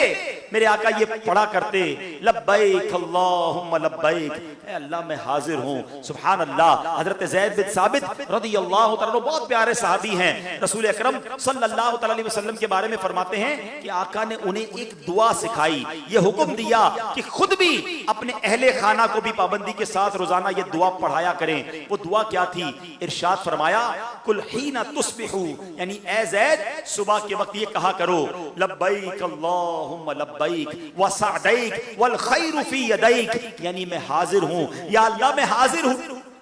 S1: मेरे आका ये पढ़ा करते, लब्बैक अल्लाहुम्मा लब्बैक, ऐ अल्लाह मैं हाजिर हूं। सुभान अल्लाह। हजरत ज़ैद बिन साबित रज़ियल्लाहु तआला अन्हु बहुत प्यारे सहाबी हैं। रसूल अकरम सल्लल्लाहु अलैहि वसल्लम के बारे में फरमाते हैं कि आका ने उन्हें एक दुआ सिखाई, ये हुक्म दिया कि खुद भी अपने अहले खाना को भी पाबंदी के साथ रोजाना ये दुआ पढ़ाया करें। वो दुआ क्या थी? इरशाद फरमाया, कुल हीना तुस्बिहू, यानी ए ज़ैद सुबह के वक्त ये कहा करो, लब्बैक अल्लाहुम्मा लब्बैक व सअदैक वल खैरु फी यदैक, यानी मैं हाजिर हूं या अल्लाह मैं हाजिर हूं,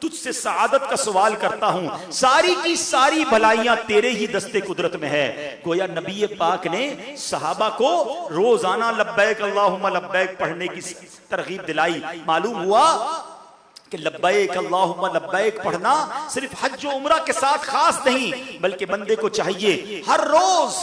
S1: तुझसे सआदत का सवाल करता हूं, सारी की सारी भलाइयां तेरे ही दस्ते कुदरत में है। गोया नबी पाक ने सहाबा को रोजाना लब्बैक अल्लाहुम्मा लब्बैक पढ़ने की तरगीब दिलाई। मालूम हुआ कि लब्बैक अल्लाहुम्मा लब्बैक पढ़ना सिर्फ हज और उम्रा के साथ खास नहीं, बल्कि बंदे को चाहिए हर रोज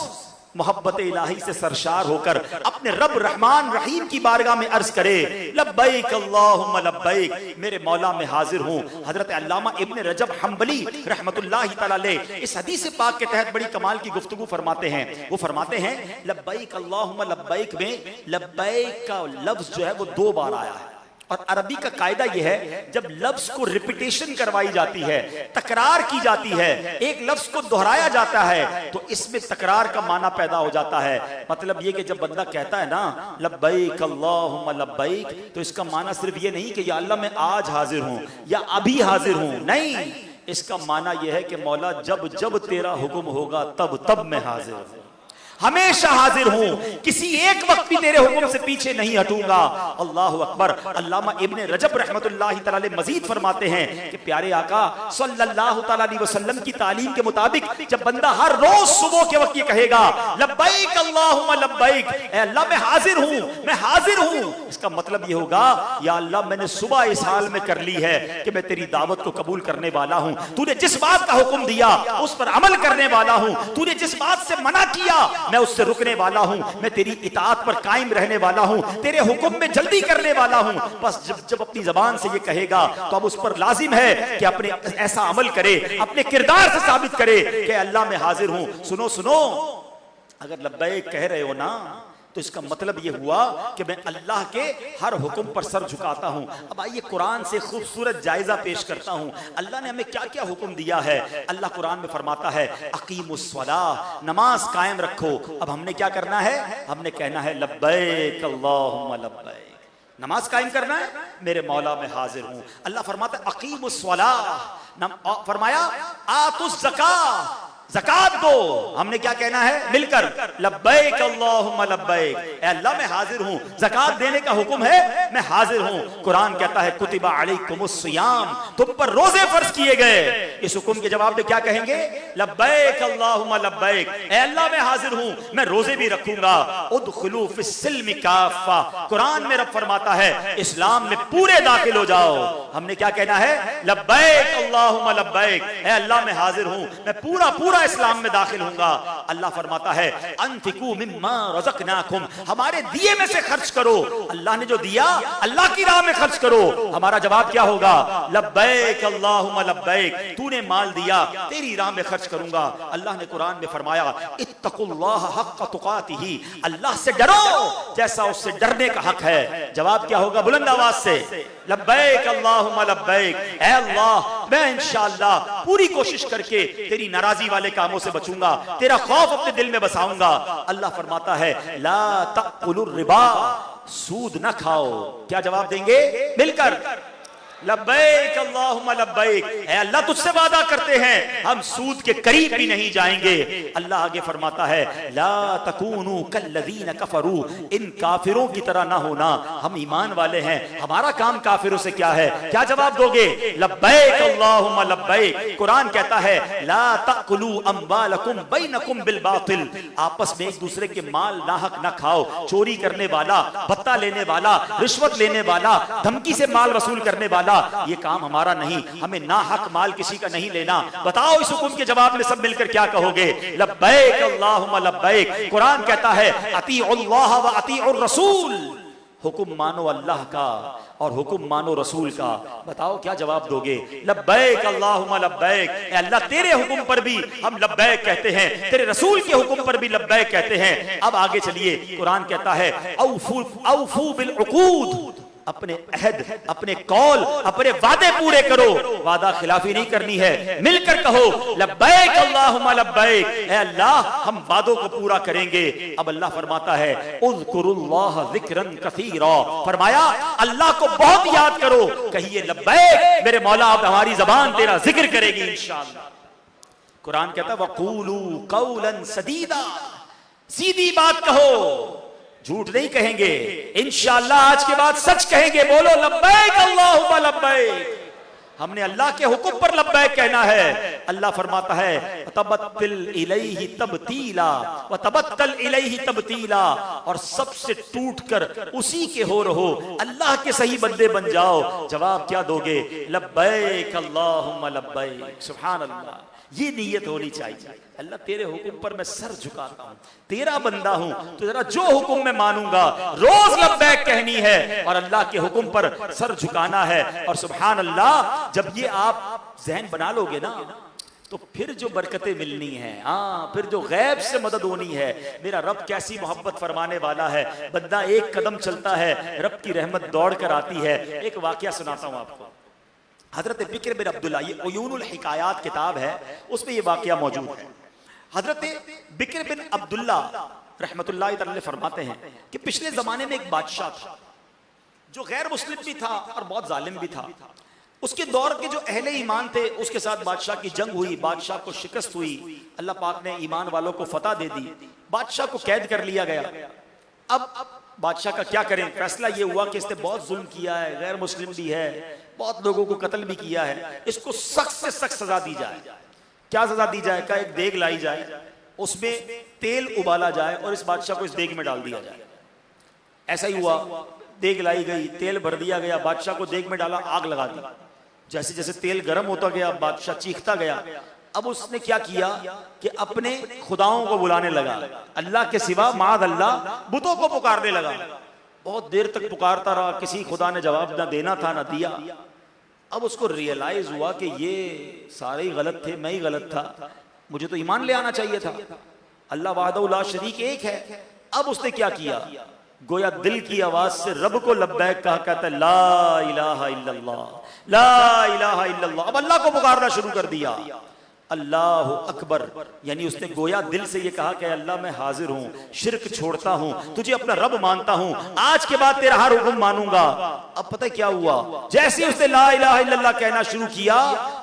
S1: मोहब्बत इलाही से सरशार होकर अपने रब रहमान रहीम की बारगाह में अर्ज करे, लब्बैक अल्लाहुम्मा लब्बैक, मेरे मौला में हाजिर हूँ। हजरत अल्लामा इब्न रजब हम्बली रहमतुल्लाहि तआला अलैह इस हदीस पाक के तहत बड़ी कमाल की गुफ्तगू फरमाते हैं। वो फरमाते हैं लब्बैक अल्लाहुम्मा लब्बैक में लब्बैक का लफ्ज जो है वो 2 बार आया है। और अरबी का कायदा यह है, जब लफ्ज को रिपीटेशन करवाई जाती है, तकरार की जाती है, एक लफ्ज को दोहराया जाता है, तो इसमें तकरार का माना पैदा हो जाता है। मतलब ये कि जब बंदा कहता है ना लब्बैक अल्लाहुम्मा लब्बैक, तो इसका माना सिर्फ ये नहीं कि या अल्लाह मैं आज हाजिर हूं या अभी हाजिर हूं, नहीं, इसका माना यह है कि मौला जब जब तेरा हुक्म होगा तब तब मैं हाजिर हूं, हमेशा हाजिर हूं, किसी एक वक्त भी तेरे हुक्म से पीछे नहीं हटूंगा। अल्लाहु अकबर। अल्लामा इब्न रजब रहमतुल्लाहि तआला अलैह मजीद फरमाते हैं कि प्यारे आका सल्लल्लाहु तआला अलैहि वसल्लम की तालीम के मुताबिक जब बंदा हर रोज सुबह के वक्त ये कहेगा लब्बैक अल्लाहुम्मा लब्बैक, ऐ अल्लाह मैं हाजिर हूं, मैं हाजिर हूं, इसका मतलब ये होगा या अल्लाह मैंने सुबह इस हाल में कर ली है कि मैं तेरी दावत को कबूल करने वाला हूं, तूने जिस बात का हुक्म दिया उस पर अमल करने वाला हूं, तूने जिस बात से मना किया मैं उससे रुकने वाला हूं, मैं तेरी इताअत पर कायम रहने वाला हूं, तेरे हुक्म में जल्दी करने वाला हूं। बस जब अपनी जबान से ये कहेगा तो अब उस पर लाजिम है कि अपने ऐसा अमल करे, अपने किरदार से साबित करे कि अल्लाह मैं हाजिर हूं। सुनो सुनो, अगर लब्बैक कह रहे हो ना तो इसका मतलब यह हुआ कि मैं अल्लाह के हर हुक्म पर सर झुकाता हूं। अब आइए कुरान से खूबसूरत जायजा पेश करता हूं, अल्लाह ने हमें क्या क्या हुक्म दिया है। अल्लाह कुरान में फरमाता है अकीमुस्सलाह, नमाज कायम रखो। अब हमने क्या करना है, हमने कहना है लब्बैक अल्लाहुम्मा लब्बैक, नमाज कायम करना है, मेरे मौला में हाजिर हूं। अल्लाह फरमाता है अकीमुस्सलाह, फरमाया आतुज़ ज़कात, ज़कात दो। हमने क्या कहना है मिलकर लब्बैक अल्लाहुम्मा लब्बैक, ऐ अल्लाह मैं हाजिर हूं, ज़कात देने का हुक्म है, मैं हाजिर हूं। कुरान कहता है कुतिबा अलैकुमुस्सियाम, तुम पर रोजे फर्ज किए गए। इस हुक्म के जवाब में क्या कहेंगे, लब्बैक अल्लाहुम्मा लब्बैक, ऐ अल्लाह मैं हाजिर हूं, मैं रोजे भी रखूंगा। उदखुलू फिस्सिल्मि काफ़ा, कुरान में रब फरमाता है इस्लाम में पूरे दाखिल हो जाओ। हमने क्या कहना है, लब्बैक अल्लाहुम्मा लब्बैक, ऐ अल्लाह मैं हाजिर हूं, मैं पूरा पूरा इस्लाम में दाखिल होऊंगा। अल्लाह फरमाता है अनफिकू मिम्मा रज़क़नाकुम, हमारे दिए में से खर्च करो। अल्लाह ने जो दिया अल्लाह की राह में खर्च करो। हमारा जवाब क्या होगा, लब्बैक अल्लाहुम्मा लब्बैक, तूने माल दिया तेरी राह में खर्च करूंगा। अल्लाह ने कुरान में फरमाया इत्तकुल्लाह हक़्क़ तुक़ातिही, अल्लाह से डरो जैसा उससे डरने का हक है। जवाब क्या होगा, बुलंद आवाज से लब्बैक अल्लाहुम्मा लब्बैक, ऐ अल्लाह मैं इंशाअल्लाह पूरी कोशिश करके तेरी नाराजी वाले कामों से बचूंगा, तेरा खौफ अपने दिल में बसाऊंगा। अल्लाह फरमाता है ला तअकुलुर रिबा, सूद न खाओ। क्या जवाब देंगे मिलकर, लब्बैक अल्लाहुम्मा लब्बैक, ऐ अल्लाह तुझसे वादा करते हैं हम सूद के करीब भी नहीं जाएंगे। अल्लाह आगे फरमाता है ला तकूनू कल्लज़ीना कफरू, इन काफिरों की तरह ना होना, हम ईमान वाले हैं, हमारा काम काफिरों से क्या है। क्या जवाब दोगे, लब्बैक अल्लाहुम्मा लब्बैक। कुरान कहता है ला तअकुलू अम्वालकुम बैनकुम बिल बातिल, आपस में एक दूसरे के माल नाहक ना खाओ। चोरी करने वाला, भत्ता लेने वाला, रिश्वत लेने वाला, धमकी से माल वसूल करने वाला, ये काम हमारा नहीं, हमें ना हक माल किसी का नहीं लेना। बताओ इस हुक्म के जवाब में सब मिलकर क्या कहोगे, लब्बैक अल्लाहुम्मा लब्बैक। कुरान कहता है अतीउल्लाह व अतीउर रसूल, हुक्म मानो अल्लाह का और हुक्म मानो रसूल का। बताओ क्या जवाब दोगे, लब्बैक अल्लाहुम्मा लब्बैक, ऐ अल्लाह तेरे हुक्म पर भी हम लब्बैक कहते हैं, तेरे रसूल के हुक्म पर भी लब्बैक कहते हैं। अब आगे चलिए, कुरान कहता है औफू बिल उकूद, अपने अहद, अपने कौल, अपने वादे पूरे करो, वादा खिलाफी नहीं करनी है। मिलकर कहो लब्बैक अल्लाहुम्मा लब्बैक, ऐ अल्लाह हम वादों को पूरा करेंगे। अब अल्लाह फरमाता है उज़्कुरुल्लाह ज़िक्रन कसीरा, फरमाया अल्लाह को बहुत याद करो। कहिए लब्बैक, मेरे मौला अब हमारी जबान तेरा जिक्र करेगी इंशाअल्लाह। कुरान कहता है वक़ूलू कौलन सदीदा, सीधी बात कहो, झूठ नहीं कहेंगे, इंशाअल्लाह आज के बाद सच कहेंगे। बोलो लब्बैक अल्लाहुम्मा लब्बैक, हमने अल्लाह के हुक्म पर लब्बैक कहना है, अल्लाह फरमाता है तबत्तिल इलैहि तबतीला व तबत्तल इलैहि तबतीला, और सबसे टूटकर उसी के हो रहो, अल्लाह के सही बंदे बन जाओ। जवाब क्या दोगे? लब्बैक अल्लाहुम्मा लब्बैक, सुभान अल्लाह। ये नीयत होनी चाहिए, अल्लाह तेरे हुक्म पर मैं सर झुकाता हूँ, तेरा बंदा हूँ, तो जरा जो हुक्म मैं मानूंगा रोज लब्बैक कहनी है और अल्लाह के हुक्म पर सर झुकाना है। और सुभान अल्लाह, जब ये आप ज़हन बना लोगे ना, तो फिर जो बरकतें मिलनी है, हाँ, फिर जो गैब से मदद होनी है, मेरा रब कैसी मोहब्बत फरमाने वाला है, बंदा एक कदम चलता है, रब की रहमत दौड़ कर आती है। एक वाकया सुनाता हूँ आपको। हजरत बिक्र बिन अब्दुल्ला, ये उयूनुल हिकायात किताब है, उसमें ये वाकया मौजूद है। हजरत बिक्र बिन अब्दुल्ला रहमतुल्लाह तआला फरमाते हैं कि पिछले जमाने में एक बादशाह था जो गैर मुस्लिम भी था और बहुत जालिम भी था। उसके दौर के जो अहले ईमान थे, उसके साथ बादशाह की जंग हुई, बादशाह को शिकस्त हुई, अल्लाह पाक ने ईमान वालों को फतह दे दी, बादशाह को कैद कर लिया गया। अब बादशाह का क्या करें? फैसला ये हुआ कि इसने बहुत जुल्म किया है, गैर मुस्लिम भी है, बहुत लोगों को कत्ल भी किया है, इसको सख्त से सख्त सजा दी जाए। क्या सजा दी जाए? का एक देग लाई जाए, उसमें तेल उबाला जाए और इस बादशाह को इस देग में डाल दिया जाए। ऐसा ही हुआ, देग लाई गई, तेल भर दिया गया, बादशाह को देग में डाला, आग लगा दी। जैसे जैसे तेल गर्म होता गया, बादशाह चीखता गया। अब उसने क्या किया कि अपने खुदाओं को बुलाने लगा, अल्लाह के सिवा माद अल्लाह बुतों को पुकारने लगा। बहुत देर तक पुकारता रहा, किसी खुदा ने जवाब ना देना था ना दिया। अब उसको रियलाइज हुआ कि ये सारे ही गलत थे, मैं ही गलत था, मुझे तो ईमान ले आना चाहिए था, अल्लाह वाहदहू ला शरीक एक है। अब उसने क्या किया? गोया दिल की आवाज से रब को लब्बैक कहा, कहता है ला इलाहा इल्लल्लाह, ला इलाहा इल्लल्लाह। अब अल्लाह को पुकारना शुरू कर दिया, अल्लाह अकबर, यानी उसने गोया दिल से ये कहा कि अल्लाह मैं हाजिर हूँ, शिर्क छोड़ता हूँ, तुझे अपना रब मानता हूँ, आज के बाद तेरा हर हुक्म मानूंगा। अब पता है क्या हुआ? जैसे उसने ला इलाहा इल्लल्लाह कहना शुरू किया,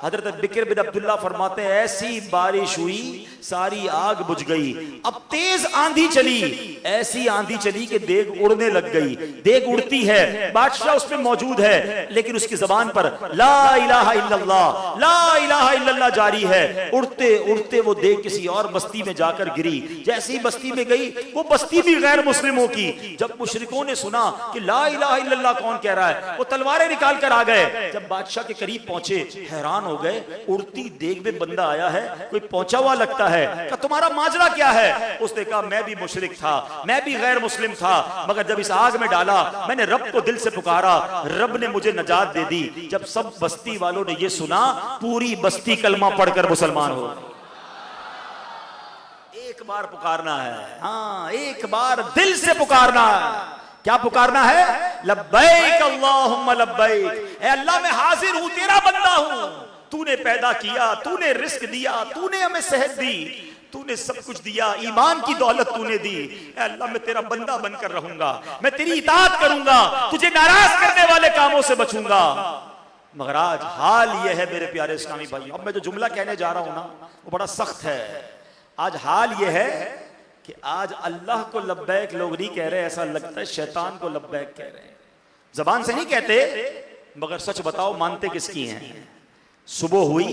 S1: हजरत बिक्र बिन अब्दुल्ला फरमाते हैं ऐसी बारिश हुई, सारी आग बुझ गई। अब तेज आंधी चली, ऐसी आंधी चली कि देग उड़ने लग गई। देग उड़ती है, बादशाह उसमें मौजूद है, लेकिन उसकी जबान पर ला इलाहा इल्लल्लाह, ला इलाहा इल्लल्लाह जारी है। उड़ते उड़ते वो देग किसी और बस्ती में जाकर गिरी। जैसी बस्ती में गई, वो बस्ती भी गैर मुस्लिमों की। जब मुशरिकों ने सुना कि ला इलाहा इल्लल्लाह कौन कह रहा है, वो तलवारें निकाल कर आ गए। जब बादशाह के करीब पहुंचे, हैरान हो गए, उड़ती देग में बंदा आया है, कोई पहुंचा हुआ लगता है। कहा तुम्हारा माजरा क्या है? उसने कहा मैं भी मुशरिक था, मैं भी गैर मुस्लिम था, मगर जब इस आग में डाला, मैंने रब को दिल से पुकारा, रब ने मुझे नजात दे दी। जब सब बस्ती वालों ने ये सुना, पूरी बस्ती कलमा पढ़कर मुसलमान हो। एक बार पुकारना है, हाँ, एक बार दिल से पुकारना है। क्या पुकारना है? लब्बैक अल्लाहुम्मा लब्बैक, ऐ अल्लाह मैं हाजिर हूं, तेरा बंदा हूं, तूने पैदा किया, तूने रिस्क दिया, तूने हमें सेहत दी, तूने सब कुछ दिया, ईमान की दौलत तूने दी। ऐ अल्लाह मैं तेरा बंदा बनकर रहूंगा, मैं तेरी इताअत करूंगा, तुझे नाराज करने वाले कामों से बचूंगा। मगर आज हाल यह है मेरे प्यारे इस्लामी भाइयों, अब मैं जो जुमला कहने जा रहा हूं ना, वो बड़ा सख्त है। आज हाल यह है कि आज अल्लाह को लब्बैक लोग नहीं कह रहे, ऐसा लगता है शैतान को लब्बैक कह रहे हैं। जबान से नहीं कहते, मगर सच बताओ मानते किसकी हैं? सुबह हुई,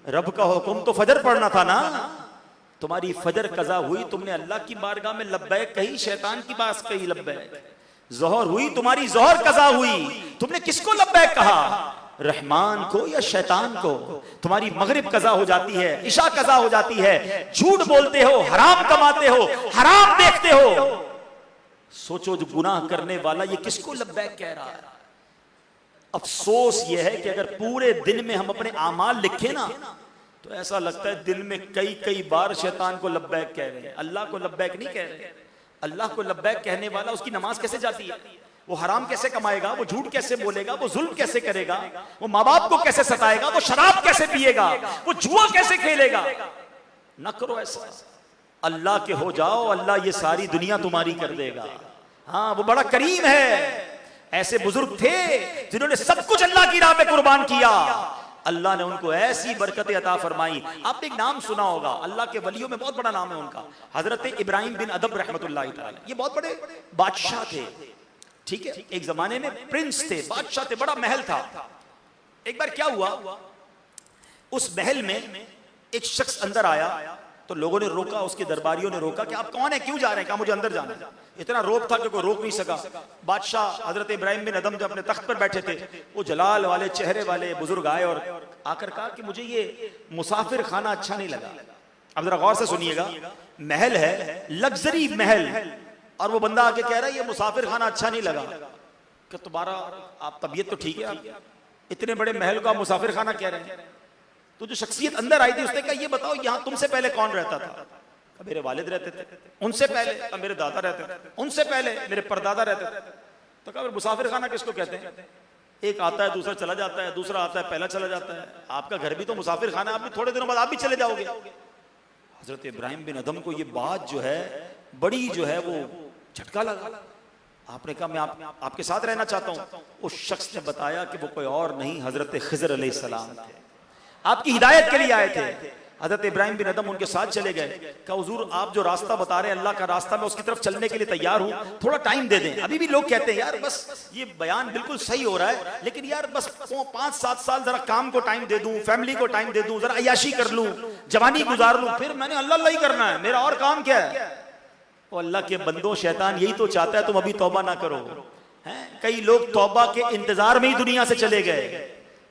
S1: रब का हुक्म तो फजर पढ़ना था ना, तुम्हारी फजर कजा हुई, तुमने अल्लाह की बारगाह में लब्बैक कही, शैतान की बात कही लब्बैक। ज़ोहर हुई, तुम्हारी ज़ोहर कजा हुई, तुमने किसको लब्बैक कहा? रहमान को या शैतान को? तुम्हारी मगरिब कजा हो जाती है, इशा कजा हो जाती है, झूठ बोलते हो, हराम कमाते हो, हराम देखते हो। सोचो जो गुनाह करने वाला ये किसको लब्बैक कह रहा है? अफसोस ये है कि अगर पूरे दिन में हम अपने आमाल लिखे ना, तो ऐसा लगता है दिन में कई कई बार शैतान को लब्बैक कह रहे हैं, अल्लाह को लब्बैक नहीं कह रहे। अल्लाह को लब्बैक कहने वाला, उसकी नमाज कैसे जाती है? वो हराम कैसे कमाएगा? वो झूठ कैसे बोलेगा? वो जुल्म कैसे करेगा? वो माँ बाप को कैसे सताएगा? वो शराब कैसे पिएगा? वो जुआ कैसे खेलेगा? न करो ऐसा, अल्लाह के हो जाओ, अल्लाह ये सारी दुनिया तुम्हारी कर देगा। हाँ, वो बड़ा करीम है। ऐसे बुजुर्ग थे जिन्होंने सब कुछ अल्लाह की राह में कुर्बान किया, अल्लाह ने उनको ऐसी बरकतें अता फरमाई। आपने एक नाम सुना होगा, अल्लाह के वलियों में बहुत बड़ा नाम है उनका, हजरत इब्राहिम बिन अदब रहमतुल्लाह तआला। ये बहुत बड़े बादशाह थे, ठीक है, एक जमाने में प्रिंस थे, बादशाह थे, बड़ा महल था। एक बार क्या हुआ, उस महल में एक शख्स अंदर आया तो लोगों ने रोका, उसके दरबारियों ने रोका कि आप कौन है, क्यों जा रहे हैं? कहा मुझे अंदर जाना है। इतना रोक था कि कोई रोक नहीं सका। बादशाह हजरत इब्राहिम बिन अदम जब अपने तख्त पर बैठे थे, वो जलाल वाले चेहरे वाले बुजुर्ग आए और आकर कहा कि मुझे ये मुसाफिर खाना अच्छा नहीं लगा। अब जरा गौर से सुनिएगा, महल है, लग्जरी महल, और वो बंदा आके कह रहा है ये मुसाफिर खाना अच्छा नहीं लगा। कि तुम्हारा आप तबीयत तो ठीक है, आप इतने बड़े महल को आप मुसाफिर खाना कह रहे हैं? तो जो शख्सियत अंदर आई थी उसने कहा ये बताओ यहाँ तुमसे पहले कौन रहता था? मेरे वालिद रहते थे। उनसे पहले? मेरे दादा रहते थे। उनसे पहले? मेरे परदादा रहते थे। तो कहा मुसाफिर खाना किसको कहते हैं? एक आता है, दूसरा चला जाता है, दूसरा आता है, पहला चला जाता है। आपका घर भी तो मुसाफिर खाना, आप भी थोड़े दिनों बाद आप भी चले जाओगे। हजरत इब्राहिम बिन अदम को ये बात जो है बड़ी जो है वो झटका लगा। आपने कहा मैं आपके साथ रहना चाहता हूं। उस शख्स ने बताया कि वो कोई और नहीं, हजरत खिज़र अलैहिस्सलाम थे, आपकी हिदायत के लिए आए थे। हजरत इब्राहिम बिन अदम उनके साथ चले गए। कहा हुजूर आप जो रास्ता बता रहे हैं अल्लाह का रास्ता, मैं उसकी तरफ चलने के लिए तैयार हूं, थोड़ा टाइम दे दें। अभी भी लोग कहते हैं यार बस ये बयान बिल्कुल सही हो रहा है, लेकिन यार बस 5-7 साल जरा काम को टाइम दे दूं, फैमिली को टाइम दे दूं, जरा अय्याशी कर लूं, जवानी गुजार लूं, फिर मैंने अल्लाह ही करना है, मेरा और काम क्या है? वो अल्लाह के बंदो, शैतान यही तो चाहता है तुम अभी तौबा ना करो। हैं कई लोग तौबा के इंतजार में ही दुनिया से चले गए।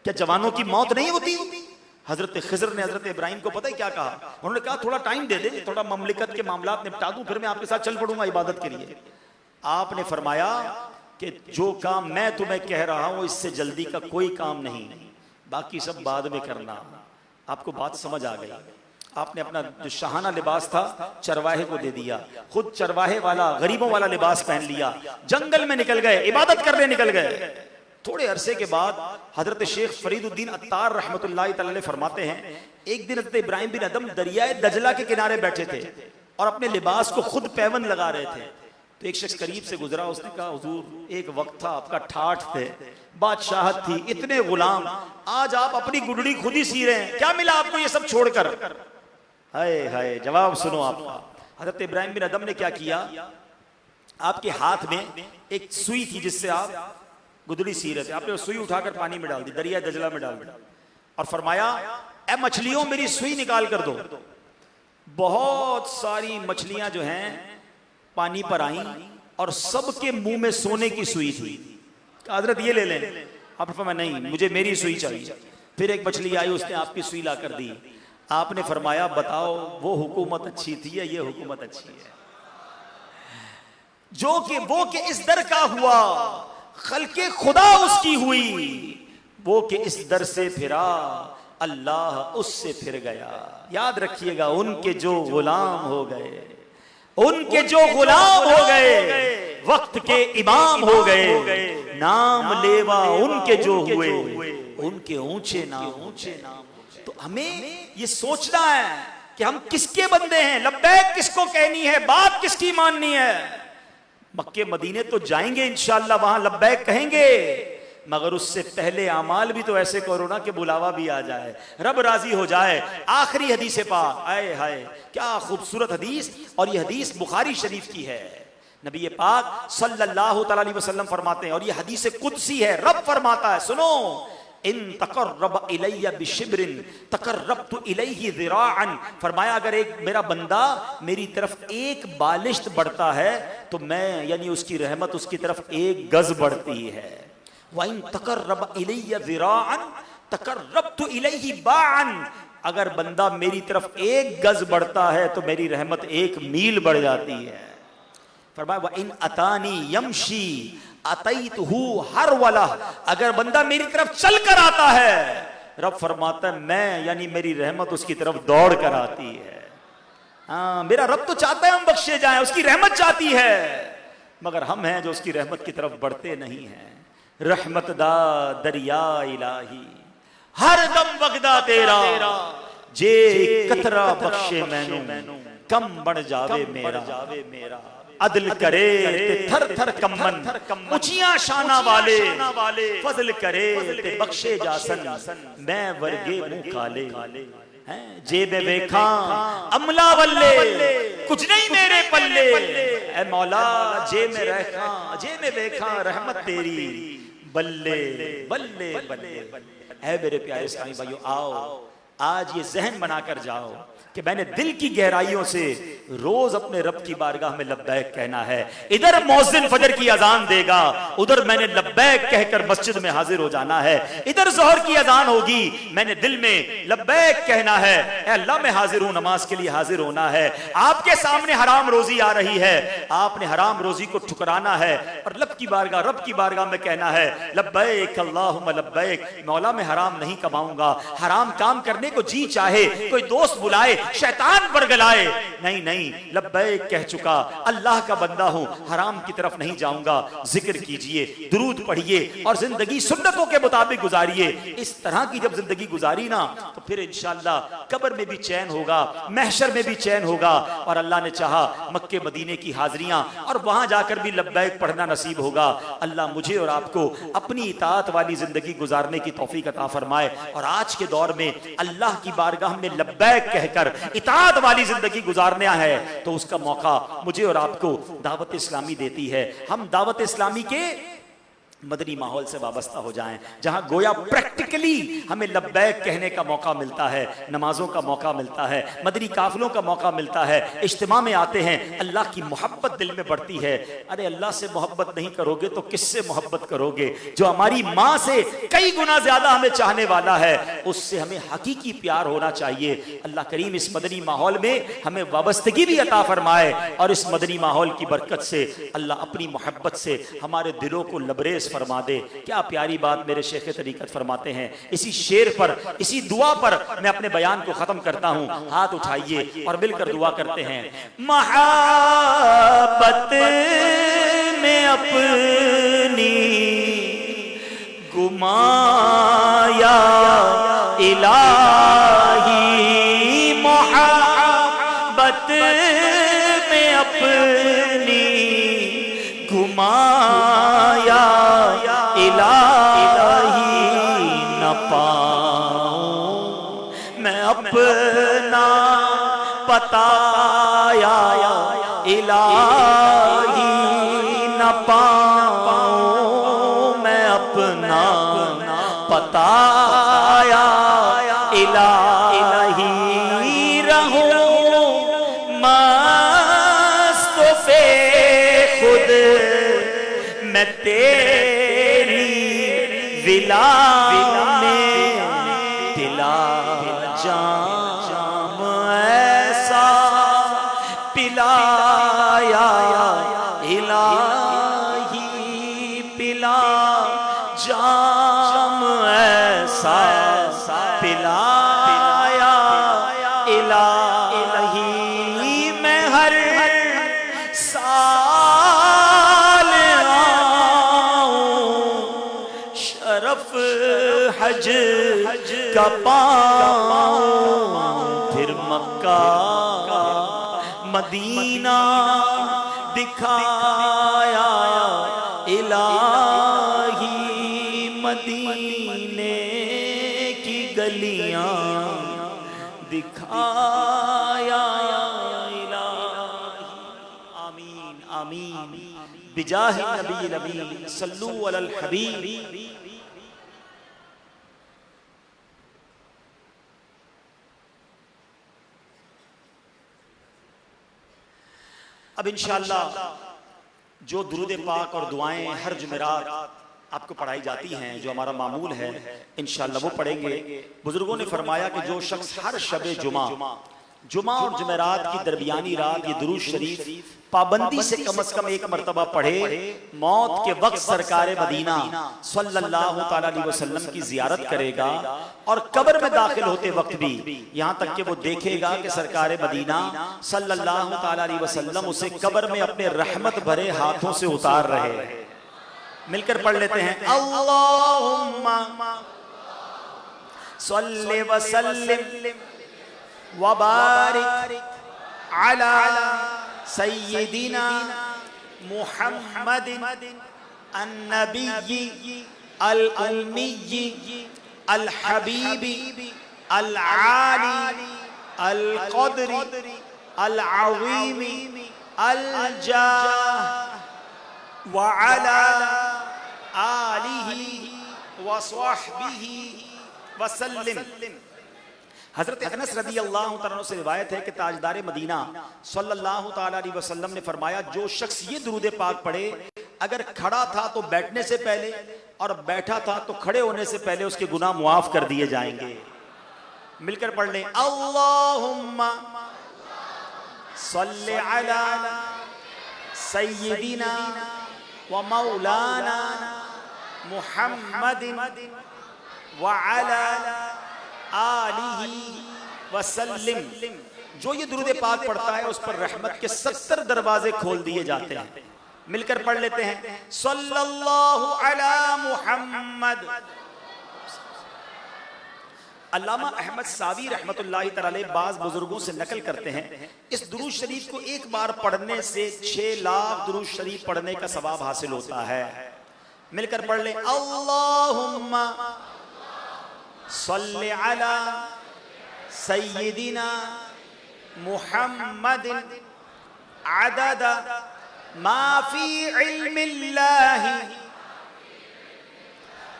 S1: क्या जवानों की मौत नहीं होती? हजरत खिज़र ने हजरत इब्राहिम को पता है क्या कहा? उन्होंने कहा थोड़ा टाइम दे दे, थोड़ा ममलिकत के मामलात निपटा दूं, फिर मैं आपके साथ चल पड़ूंगा इबादत के लिए। आपने फरमाया कि जो काम मैं तुम्हें कह रहा हूं इससे जल्दी का कोई काम नहीं, बाकी सब बाद में करना। आपको बात समझ आ गई? आपने अपना जो शाहाना लिबास था चरवाहे को दे दिया, खुद चरवाहे वाला गरीबों वाला लिबास पहन लिया, जंगल में निकल गए, इबादत करने निकल गए। थोड़े अरसे के बाद हजरत शेख फरीदुद्दीन अत्तार रहमतुल्लाहि तआला फरमाते हैं एक दिन हजरत इब्राहिम बिन अदम दरियाए दजला के किनारे बैठे थे और अपने लिबास को खुद पैबंद लगा रहे थे। तो एक शख्स करीब से गुजरा, उसने कहा हुजूर एक वक्त था आपका ठाठ थे, बादशाहत थी, इतने गुलाम, आज आप अपनी गुडड़ी खुद ही सी रहे हैं, क्या मिला आपको ये सब छोड़कर? हाय हाय, जवाब सुनो आपका। हजरत इब्राहिम बिन अदम ने क्या किया? आपके हाथ में एक सुई थी जिससे आप गुदड़ी सी रहे थे, आपने वो सुई उठाकर पानी में डाल दी, दरिया दजला में डाल दी और फरमाया ए मछलियों मेरी सुई निकाल कर दो। बहुत सारी मछलियां जो हैं पानी पर आई और सबके मुंह में सोने की सुई थी। हजरत ये ले लें। आपने फरमाया नहीं, मुझे मेरी सुई चाहिए। फिर एक मछली आई, उसने आपकी सुई ला कर दी। आपने फरमाया बताओ वो हुकूमत अच्छी थी या ये हुकूमत अच्छी है? जो कि वो के इस दर का हुआ, खल्के खुदा उसकी हुई, वो के इस दर से फिरा, अल्लाह उससे फिर गया। याद रखिएगा, उनके जो गुलाम हो गए, उनके जो गुलाम हो गए, वक्त के इमाम हो गए, नाम लेवा उनके जो हुए, उनके ऊंचे नाम ऊंचे नाम। तो हमें ये सोचना है कि हम किसके बंदे हैं, लब्बैक किसको कहनी है, बात किसकी माननी है। मक्के मदीने तो जाएंगे इंशाअल्लाह, वहां लब्बैक कहेंगे, मगर उससे पहले अमाल भी तो ऐसे करो ना कि बुलावा भी आ जाए, रब राजी हो जाए। आखिरी हदीस पाक, आए हाय क्या खूबसूरत हदीस, और ये हदीस बुखारी शरीफ की है। नबी पाक सल्लल्लाहु अलैहि वसल्लम फरमाते हैं, और ये हदीस कुदसी है, रब फरमाता है, सुनो, इन तकर्रब इलैया बिशिब्रिन तकर्रबतु इलैहि ज़िराअन। फरमाया अगर एक मेरा बंदा मेरी तरफ एक बालिश्त बढ़ता है तो मैं यानी उसकी रहमत उसकी तरफ एक गज बढ़ती है। व इन तकर्रब इलैया ज़िराअन तकर्रबतु इलैहि बाअन। अगर बंदा मेरी तरफ एक गज बढ़ता है तो मेरी रहमत एक मील बढ़ जाती है। फरमाया व इन अतानी यमशी अतैतहु हर वाला। अगर बंदा मेरी तरफ चल कर आता है, रब फरमाता है मैं यानी मेरी रहमत उसकी तरफ दौड़ कर आती है। हाँ, मेरा रब तो चाहता है हम बख्शे जाएं, उसकी रहमत चाहती है, मगर हम हैं जो उसकी रहमत की तरफ बढ़ते नहीं हैं। रहमत दा दरिया इलाही हर दम वगदा तेरा, जे कतरा बख्शे मैनू कम बन जावे मेरा। अदल करे ते थर थर कम्मन, ऊंचियां शाना वाले फजल करे ते बख्शे जासन, मैं वर्गे मुंह काले हैं। जे में वेखा अमला वल्ले, कुछ नहीं मेरे पल्ले, ऐ मौला जे में रहखा, जे में वेखा रहमत तेरी, बल्ले बल्ले बल्ले। ऐ मेरे प्यारे साईं भाइयों, आओ आज ये जहन बनाकर जाओ कि मैंने दिल की गहराइयों से रोज अपने रब की बारगाह में लब्बैक कहना है। इधर मौज़िन फजर की अजान देगा, उधर मैंने लब्बैक कहकर मस्जिद में हाजिर हो जाना है। इधर ज़ोहर की अजान होगी, मैंने दिल में लब्बैक कहना है, ऐ अल्लाह मैं हाजिर हूं, नमाज के लिए हाजिर होना है। आपके सामने हराम रोजी आ रही है, आपने हराम रोजी को ठुकराना है और रब की बारगाह में कहना है लब्बैक अल्लाहुम्मा लब्बैक, मौला मैं हराम नहीं कमाऊंगा। हराम काम करने को जी चाहे, कोई दोस्त बुलाए, शैतान बरगलाए, नहीं नहीं लब्बैक कह चुका, अल्लाह का बंदा हूं, हराम की तरफ नहीं जाऊंगा। जिक्र कीजिए, दुरूद पढ़िए और जिंदगी सुन्नतों के मुताबिक गुजारिए। इस तरह की जब जिंदगी गुजारी ना तो फिर इंशाअल्लाह कब्र में भी चैन होगा, महशर में भी चैन होगा और अल्लाह ने चाहा मक्के मदीने की हाजिरियां और वहां जाकर भी लब्बैक पढ़ना नसीब होगा। अल्लाह मुझे और आपको अपनी इताअत वाली जिंदगी गुजारने की तौफीक अता फरमाए और आज के दौर में अल्लाह की बारगाह में लब्बैक कहकर इताअत वाली जिंदगी गुजारना है तो उसका मौका मुझे और आपको दावत इस्लामी देती है। हम दावत इस्लामी के मदनी माहौल से वाबस्ता हो जाएं, जहां गोया प्रैक्टिकली हमें लब्बैक कहने का मौका मिलता है, नमाजों का मौका मिलता है, मदनी काफिलों का मौका मिलता है, इज्तिमा में आते हैं, अल्लाह की मोहब्बत दिल में बढ़ती है। अरे अल्लाह से मोहब्बत नहीं करोगे तो किससे मोहब्बत करोगे? जो हमारी माँ से कई गुना ज्यादा हमें चाहने वाला है, उससे हमें हकीकी प्यार होना चाहिए। अल्लाह करीम इस मदनी माहौल में हमें वाबस्तगी भी अता फरमाए और इस मदनी माहौल की बरकत से अल्लाह अपनी मोहब्बत से हमारे दिलों को लबरेज फरमा दे। क्या प्यारी बात मेरे शेख तरीकत फरमाते हैं। इसी शेर पर, इसी दुआ पर मैं अपने बयान को खत्म करता हूं। हाथ उठाइए और मिलकर दुआ करते हैं। मोहब्बत में अपनी गुमाया इलाही, मोहब्बत में अपनी घुमाया इलाही, न पाऊं मैं अपना पताया इलाही, न पाऊं मैं अपना पताया इलाही, रहूं मस्त फे खुद मैं तेरी विला में, दिला जाम ऐसा पिलाया इलाही, पिला जाम ऐसा पिलाया इलाही। मैं हर साल शरफ हज का पाऊं, फिर मक्का मदीना दिखाया इलाही, मदीने की गलियां दिखाया इलाही। आमीन आमीन बिजाहि नबी नबी सल्लू अलल हबीब। अब इंशाअल्लाह जो दुरूद पाक और दुआएं हर जुमेरात आपको पढ़ाई जाती हैं, जो हमारा मामूल है, इंशाअल्लाह वो पढ़ेंगे। बुजुर्गों ने फरमाया कि जो शख्स हर शबे जुमा और जुमेरात की दरमियानी रात ये दुरूद शरीफ पाबंदी से कम एक मरतबा पढ़े, मौत के वक्त सरकार मदीना सल्लल्लाहु ताला अलैहि वसल्लम की जियारत करेगा और कब्र में दाखिल होते वक्त भी यहाँ तक कि वो देखेगा कि सरकार मदीना सल्लल्लाहु ताला अलैहि वसल्लम उसे कब्र में अपने रहमत भरे हाथों से उतार रहे हैं। मिलकर पढ़ लेते हैं। अल्लाहुम्मा सल्लि व सल्लिम व बारिक अला सय्यिदिना मुहम्मदिन अन्नबिय्यि अल उम्मिय्यि अल हबीबी अल आली अल क़द्री अल अज़ीमी अल जाह व अला आलिही व स्वहबिही व सल्लिम। हजरत अनस रदी अल्लाह तआला से रिवायत है कि ताजदार मदीना सल्लल्लाहु तआला अलैहि वसल्लम ने फरमाया, जो शख्स ये दुरूद पाक पढ़े, अगर खड़ा था तो बैठने से पहले और बैठा था तो खड़े होने से पहले उसके गुनाह मुआफ कर दिए जाएंगे। मिलकर पढ़ लें, अल्लाहुम्मा सल्लि अला सय्यिदिना व मौलाना मुहम्मदिन व अला आलिही वसल्लिम। जो ये दुरूद पाक पढ़ता है उस पर रहमत के 70 दरवाजे खोल दिए जाते हैं। मिलकर पढ़ लेते हैं, सल्लल्लाहु अला मुहम्मद। अल्लामा अहमद सावी रहमतुल्लाहि तआला अलैह बाज़ बुजुर्गों से नकल करते हैं, इस दुरूद शरीफ को एक बार पढ़ने से 6 लाख दुरूद शरीफ पढ़ने का सवाब हासिल होता है। मिलकर पढ़ लें, अल्लाहुम्मा सल्लि अला सय्यिदिना मुहम्मदिन अदद मा फी इल्मिल्लाहि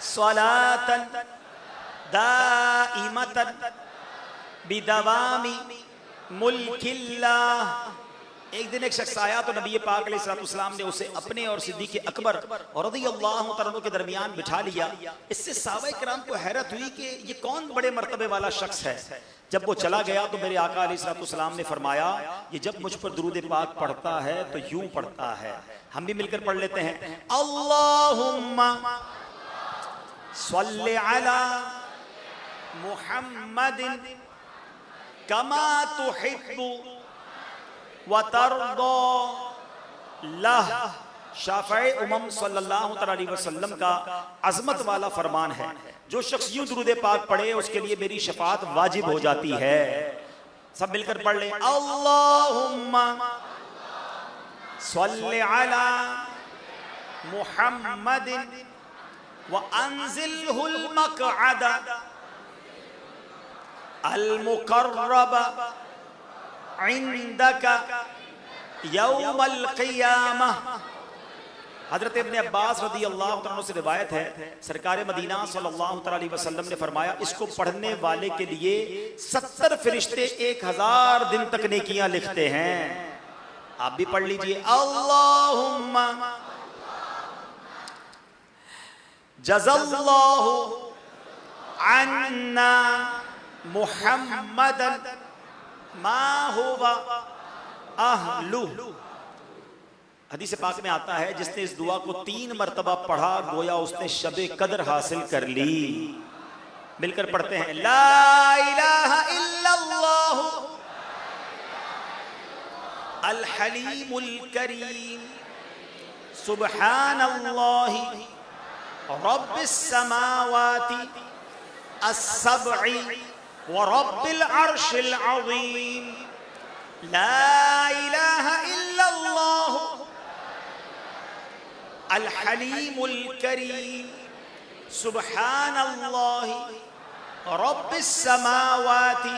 S1: सलातन दाइमतन बिदवामी मुल्किल्लाह। एक दिन एक शख्स आया तो नबी पाक अलैहिस्सलाम ने उसे अपने और सिद्दीक़ अकबर और रज़ियल्लाहु तआला के दरमियान बिठा लिया। इससे सहाबा किराम को हैरत हुई कि ये कौन बड़े मर्तबे वाला शख्स है। जब वो चला गया तो मेरे आका अलैहिस्सलाम ने फरमाया, ये जब मुझ पर दुरूद पाक पढ़ता है तो यूं पढ़ता है। हम भी मिलकर पढ़ लेते हैं, अल्लाहुम्मा सल्लि अला मुहम्मदिन कमा तुहिब्बु व तर्दा लह। शाफ़ई उम्म सल्लल्लाहु अलैहि वसल्लम का अज़मत वाला फरमान है, जो शख्स यूं दुरूद पाक पढ़े उसके लिए मेरी शफाअत वाजिब हो जाती है। सब मिलकर पढ़ लें, अल्लाहुम्मा सल्लि अला मुहम्मदिन व अंज़िलहुल मक़अद अल मुक़र्रब इंदका यौमल क़ियामह। हजरत इब्ने अब्बास रदी अल्लाह तआला से रिवायत है, सरकार मदीना सल्लल्लाहु अलैहि वसल्लम ने फरमाया, इसको पढ़ने वाले के लिए 70 फरिश्ते 1000 दिन तक नेकियां लिखते हैं। आप भी पढ़ लीजिए, अल्लाहुम्मा जज़ल्लाहु अन्ना मुहम्मदन मा हुवा अहलुहु। हदीस पाक में आता है, जिसने इस दुआ को 3 मरतबा पढ़ा गोया उसने शबे कदर हासिल कर ली। मिलकर पढ़ते हैं, ला इलाहा इल्लल्लाह अल हलीमुल करीम सुब्हानल्लाहि रब्बिस समावाति as-sab'i व रब्बिल अर्शिल अज़ीम। ला इलाहा इल्लल्लाह अल हलीमुल करीम सुब्हानल्लाहि रब्बिस समावाति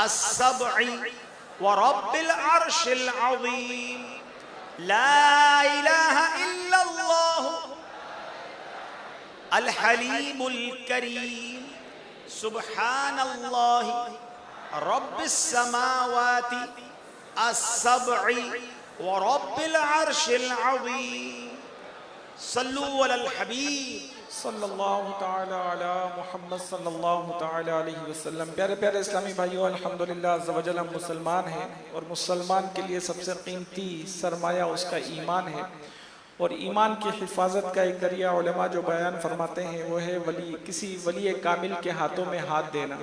S1: as-sab'i व रब्बिल अर्शिल अज़ीम। ला इलाहा इल्लल्लाह अल हलीमुल करीम सुब्हानल्लाहि रब्बिस समावाति as-sab'i व रब्बिल अर्शिल अज़ीम। सल्लु अलल हबीब
S2: सल्लल्लाहु ताला अला मुहम्मद सल्लल्लाहु ताला अलैहि वसल्लम। प्यारे प्यारे इस्लामी भाइयों, अल्हम्दुलिल्लाह अज़्ज़ व जल हम मुसलमान हैं और मुसलमान के लिए सबसे कीमती सरमाया उसका ईमान है। और ईमान की हिफाजत का एक दरिया उलमा जो बयान फरमाते हैं वो है किसी वली कामिल के हाथों में हाथ देना।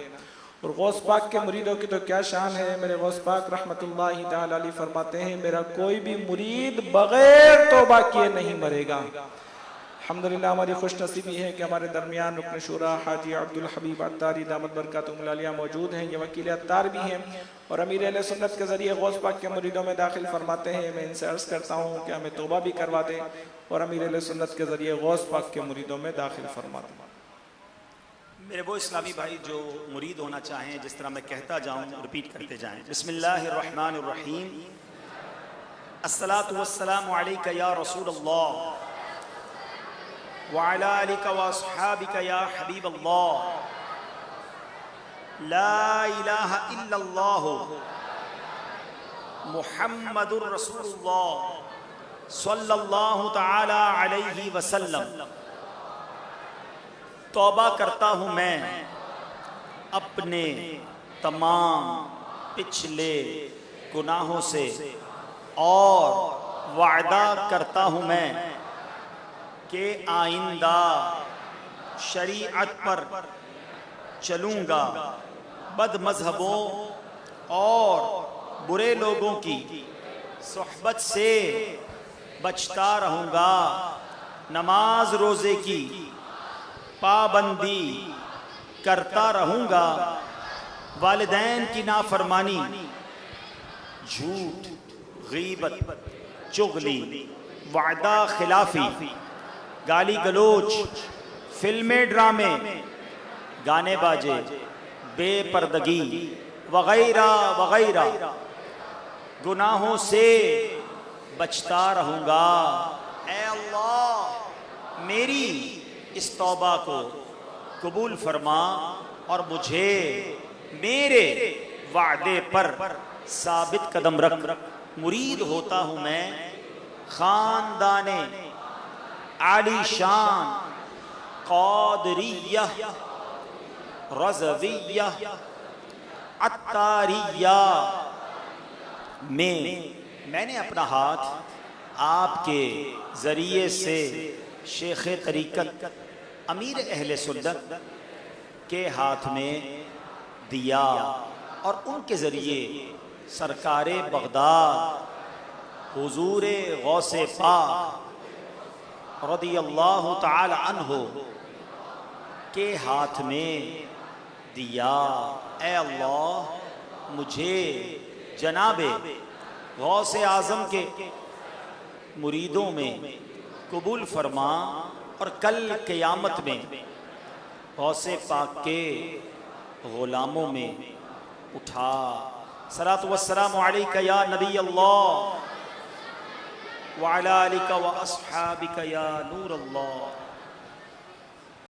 S2: और गौस पाक के मुरीदों की तो क्या शान है। मेरे गौस पाक रहमतुल्लाहि ताला अलैहि फरमाते हैं, मेरा कोई भी मुरीद बगैर तौबा किए नहीं मरेगा। अल्हम्दुलिल्लाह हमारी खुश नसीबी है कि हमारे दरमियान रुकन शुरा हाजी अब्दुल हबीब अत्तारी दामत बरकातुहुल आलिया मौजूद हैं। ये वकील अत्तार भी हैं और अमीर अहले सुन्नत के ज़रिए गौस पाक के मुरीदों में दाखिल फरमाते हैं। मैं इनसे अर्ज़ करता हूँ कि हमें तौबा भी करवा दें और अमीर अहले सुन्नत के ज़रिए गौस पाक के मुरीदों में दाखिल फरमा दें।
S1: मेरे वो इस्लामी भाई जो मुरीद होना चाहें, जिस तरह मैं कहता जाऊँ रिपीट करते जाएँ। बिस्मिल्लाहिर्रहमानिर्रहीम। अस्सलातु वस्सलामु अलैका या रसूलल्लाह व अला आलिका व अस्हाबिका या हबीबल्लाह। ला इलाहा इल्लल्लाह मुहम्मदुर रसूलुल्लाह सल्लल्लाहु तआला अलैहि वसल्लम। तौबा करता हूँ मैं अपने तमाम पिछले गुनाहों से और वादा करता हूँ मैं कि आइंदा शरीयत पर चलूँगा, बद मजहबों और बुरे लोगों की सोहबत से बचता रहूँगा, नमाज रोज़े की पाबंदी करता रहूँगा, वालिदैन की नाफरमानी, झूठ, गीबत, चुगली, वादा खिलाफी, गाली गलोच, फिल्में ड्रामे, गाने बाजे, बेपर्दगी वगैरह वगैरह गुनाहों से बचता रहूँगा। ऐ अल्लाह मेरी इस तौबा को कबूल फरमा और मुझे मेरे वादे पर साबित कदम रख। मुरीद होता हूँ मैं खानदाने आलीशान क़ादरिया रज़विया अत्तारिया में। मैंने अपना हाथ आपके ज़रिए से शेख तरीक़त अमीर अहले सुन्नत के हाथ में दिया और उनके ज़रिए सरकारे बगदाद हुजूरे गौसे पाक रदियल्लाहु ताला अन्हु के हाथ में दिया। ऐ अल्लाह मुझे जनाबे गौसे आज़म के मुरीदों में कबूल फरमा और कल क़यामत में गौसे पाक के ग़ुलामों में उठा। सलातु वस्सलामु अलैका या नबी अल्लाह व अला आलिका व अस्हाबिका या नूर अल्लाह।